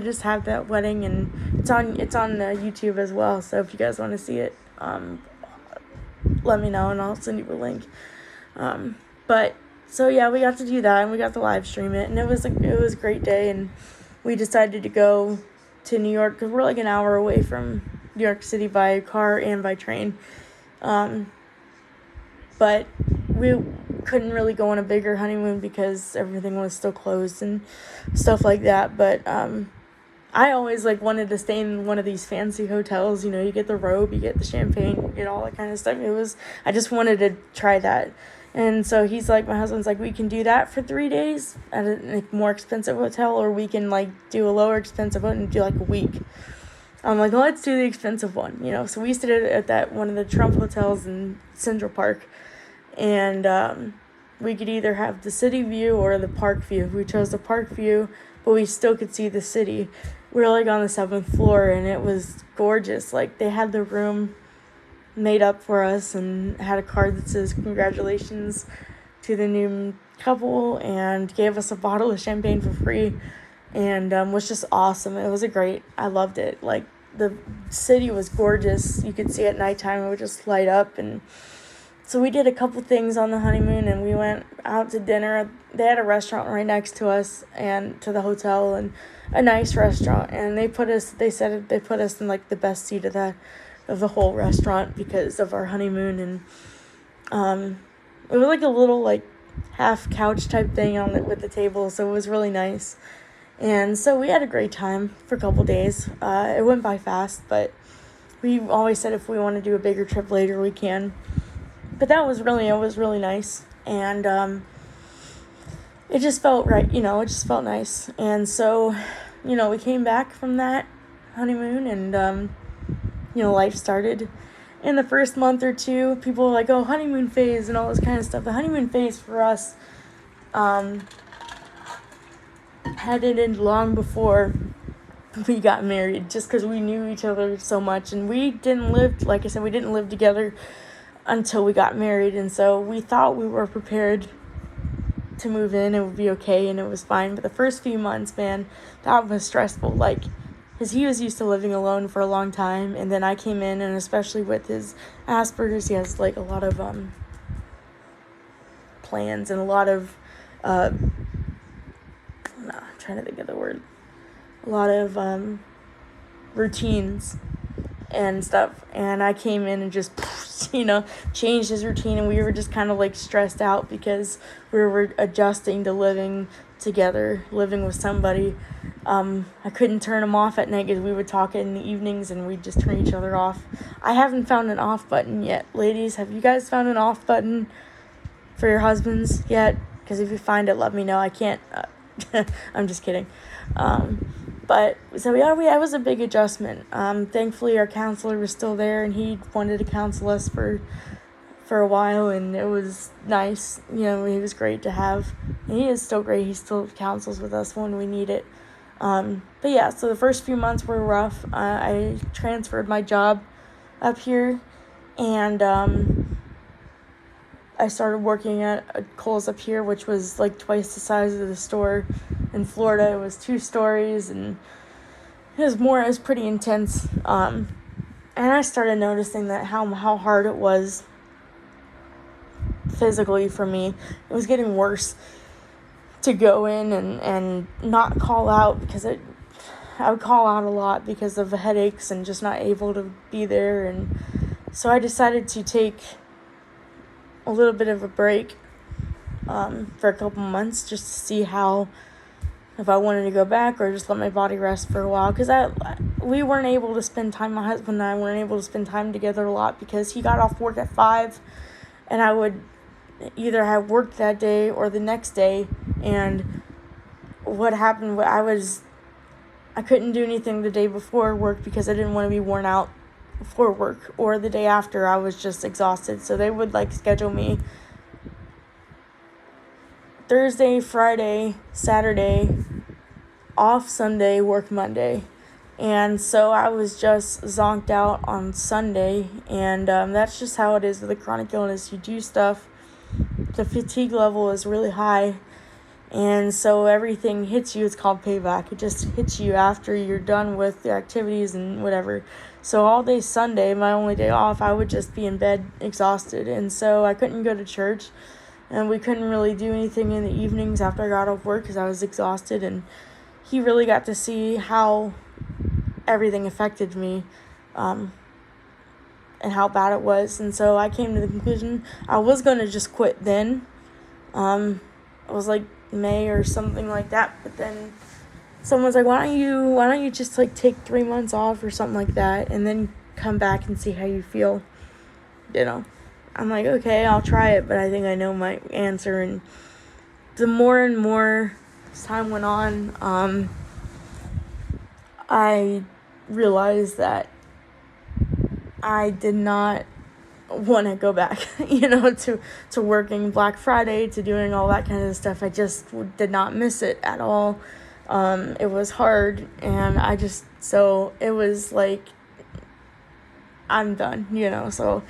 S1: just had that wedding, and it's on YouTube as well. So if you guys want to see it, let me know and I'll send you a link. But so yeah, we got to do that, and we got to live stream it, and it was a great day. And we decided to go to New York because we're like an hour away from New York City by car and by train. But we couldn't really go on a bigger honeymoon because everything was still closed and stuff like that. But I always wanted to stay in one of these fancy hotels. You get the robe, you get the champagne, you get all that kind of stuff. I just wanted to try that. And so my husband's like, we can do that for 3 days at a more expensive hotel, or we can do a lower expensive one and do a week. I'm like, well, let's do the expensive one, So we stayed at that one of the Trump hotels in Central Park, and we could either have the city view or the park view. We chose the park view, but we still could see the city. We were on the 7th floor, and it was gorgeous. They had the room made up for us and had a card that says congratulations to the new couple, and gave us a bottle of champagne for free, and was just awesome. I loved it. The city was gorgeous. You could see at nighttime it would just light up. And so we did a couple things on the honeymoon, and we went out to dinner. They had a restaurant right next to us and to the hotel, and a nice restaurant, and they put us in the best seat of the whole restaurant because of our honeymoon. And it was a little half couch type thing with the table, so it was really nice. And so we had a great time for a couple days. It went by fast, but we always said if we want to do a bigger trip later, we can. But it was really nice, and it just felt right, it just felt nice. And so, we came back from that honeymoon, and life started. In the first month or two, people were like, oh, honeymoon phase and all this kind of stuff. The honeymoon phase for us had ended long before we got married, just because we knew each other so much, and we didn't live together until we got married. And so we thought we were prepared to move in, it would be okay, and it was fine. But the first few months, man, that was stressful, because he was used to living alone for a long time, and then I came in, and especially with his Asperger's, he has a lot of plans and a lot of I'm trying to think of the word, a lot of routines and stuff. And I came in and just changed his routine, and we were just kind of stressed out because we were adjusting to living together, living with somebody. I couldn't turn him off at night because we would talk in the evenings and we'd just turn each other off. I haven't found an off button yet. Ladies, have you guys found an off button for your husbands yet? Because if you find it, let me know. I can't. I'm just kidding. But so yeah, it was a big adjustment. Thankfully, our counselor was still there, and he wanted to counsel us for a while, and it was nice. He was great to have. And he is still great. He still counsels with us when we need it. But yeah, so the first few months were rough. I transferred my job up here, and I started working at Kohl's up here, which was like twice the size of the store in Florida. It was 2 stories, and it was pretty intense. And I started noticing that how hard it was physically for me. It was getting worse to go in and not call out, because I would call out a lot because of the headaches and just not able to be there. And so I decided to take a little bit of a break for a couple months, just to see if I wanted to go back or just let my body rest for a while, because we weren't able to spend time, my husband and I weren't able to spend time together a lot, because he got off work at 5, and I would either have work that day or the next day. And what happened, I couldn't do anything the day before work because I didn't want to be worn out before work, or the day after I was just exhausted. So they would schedule me Thursday, Friday, Saturday, off Sunday, work Monday. And so I was just zonked out on Sunday, and that's just how it is with a chronic illness. You do stuff, the fatigue level is really high, and so everything hits you. It's called payback. It just hits you after you're done with the activities and whatever. So all day Sunday, my only day off, I would just be in bed exhausted, and so I couldn't go to church, and we couldn't really do anything in the evenings after I got off work because I was exhausted. And he really got to see how everything affected me, and how bad it was. And so I came to the conclusion I was going to just quit then. It was like May or something like that, but then someone's like, why don't you just take 3 months off or something like that, and then come back and see how you feel. I'm like, okay, I'll try it, but I think I know my answer. And the more and more time went on, I realized that I did not want to go back, to working Black Friday, to doing all that kind of stuff. I just did not miss it at all. It was hard, and so it was like, I'm done, so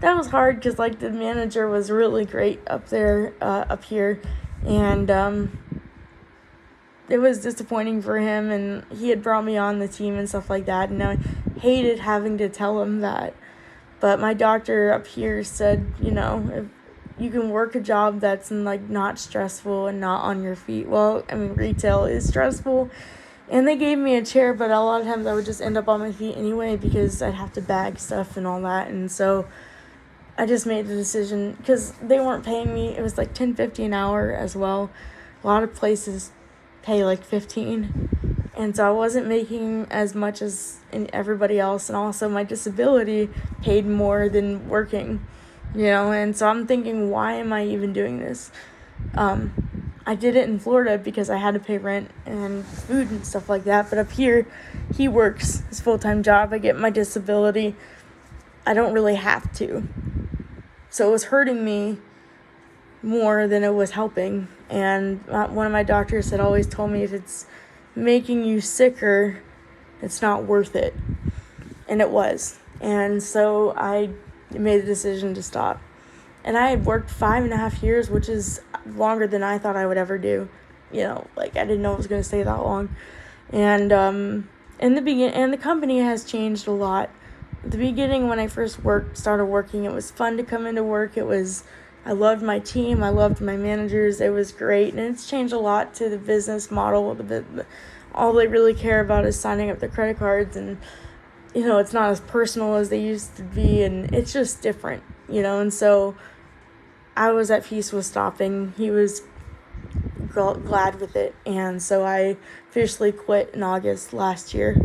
S1: that was hard, because the manager was really great up here, and it was disappointing for him, and he had brought me on the team and stuff like that, and I hated having to tell him that. But my doctor up here said, if you can work a job that's not stressful and not on your feet. Well, retail is stressful, and they gave me a chair, but a lot of times I would just end up on my feet anyway because I'd have to bag stuff and all that. And so I just made the decision, because they weren't paying me. It was $10.50 an hour as well. A lot of places pay $15, and so I wasn't making as much as everybody else, and also my disability paid more than working, and so I'm thinking, why am I even doing this? I did it in Florida because I had to pay rent and food and stuff like that, but up here, he works his full-time job. I get my disability. I don't really have to. So it was hurting me more than it was helping. And one of my doctors had always told me, if it's making you sicker, it's not worth it. And it was. And so I made the decision to stop. And I had worked 5.5 years, which is longer than I thought I would ever do. I didn't know it was going to stay that long. And in the beginning, and the company has changed a lot. At the beginning, when I first started working, it was fun to come into work. I loved my team. I loved my managers. It was great. And it's changed a lot to the business model. All they really care about is signing up the credit cards. And, it's not as personal as they used to be. And it's just different, And so I was at peace with stopping. He was glad with it. And so I officially quit in August last year.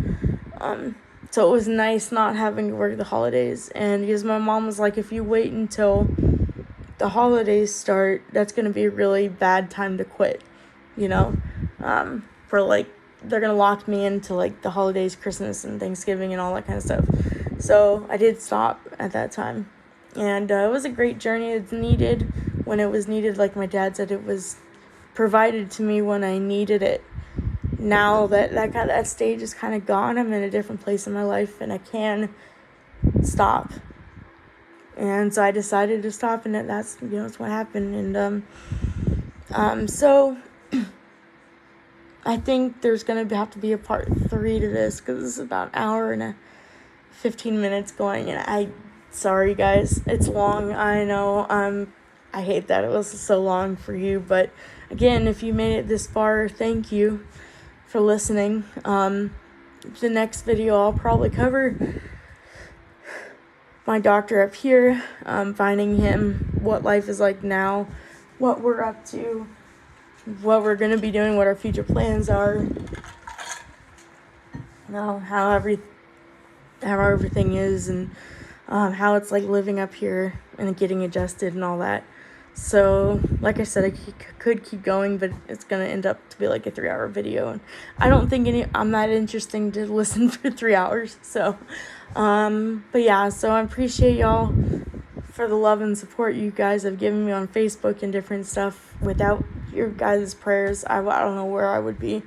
S1: So it was nice not having to work the holidays. And because my mom was like, if you wait until the holidays start, that's going to be a really bad time to quit, you know, for like, they're going to lock me into like the holidays, Christmas and Thanksgiving and all that kind of stuff. So I did stop at that time. And it was a great journey. It's needed when it was needed. Like my dad said, it was provided to me when I needed it. Now that stage is kind of gone, I'm in a different place in my life and I can stop. And so I decided to stop, and that's what happened. And so I think there's going to have to be a part 3 to this, because it's about an hour and 15 minutes going, and sorry guys, it's long, I know. I hate that it was so long for you, but again, if you made it this far, thank you for listening. The next video I'll probably cover my doctor up here, finding him, what life is like now, what we're up to, what we're going to be doing, what our future plans are, how everything is, and how it's like living up here and getting adjusted and all that. So, like I said, I could keep going, but it's going to end up to be like a 3-hour video. And I don't think I'm that interesting to listen for 3 hours. So, but yeah, so I appreciate y'all for the love and support you guys have given me on Facebook and different stuff. Without your guys' prayers, I don't know where I would be.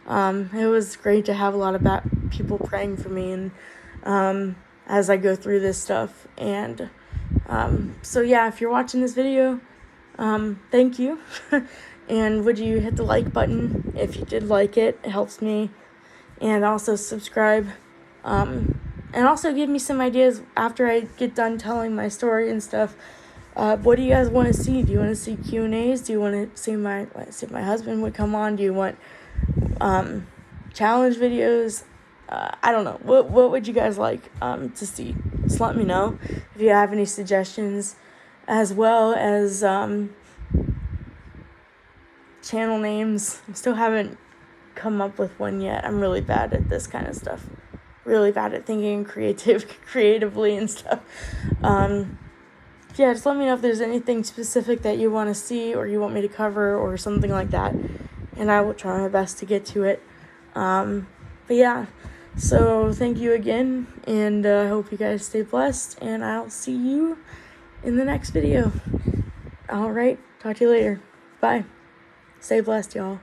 S1: It was great to have a lot of people praying for me, and as I go through this stuff. And so yeah, if you're watching this video, thank you. And would you hit the like button if you did like it? It helps me. And also subscribe. And also give me some ideas after I get done telling my story and stuff. What do you guys want to see? Do you want to see Q&As? Do you want to see my husband would come on? Do you want challenge videos? I don't know. What would you guys like to see? Just let me know if you have any suggestions, as well as channel names. I still haven't come up with one yet. I'm really bad at this kind of stuff. Really bad at thinking creatively and stuff. Yeah, just let me know if there's anything specific that you want to see or you want me to cover or something like that, and I will try my best to get to it. But yeah, so thank you again, and I hope you guys stay blessed, and I'll see you in the next video. All right, talk to you later. Bye. Stay blessed, y'all.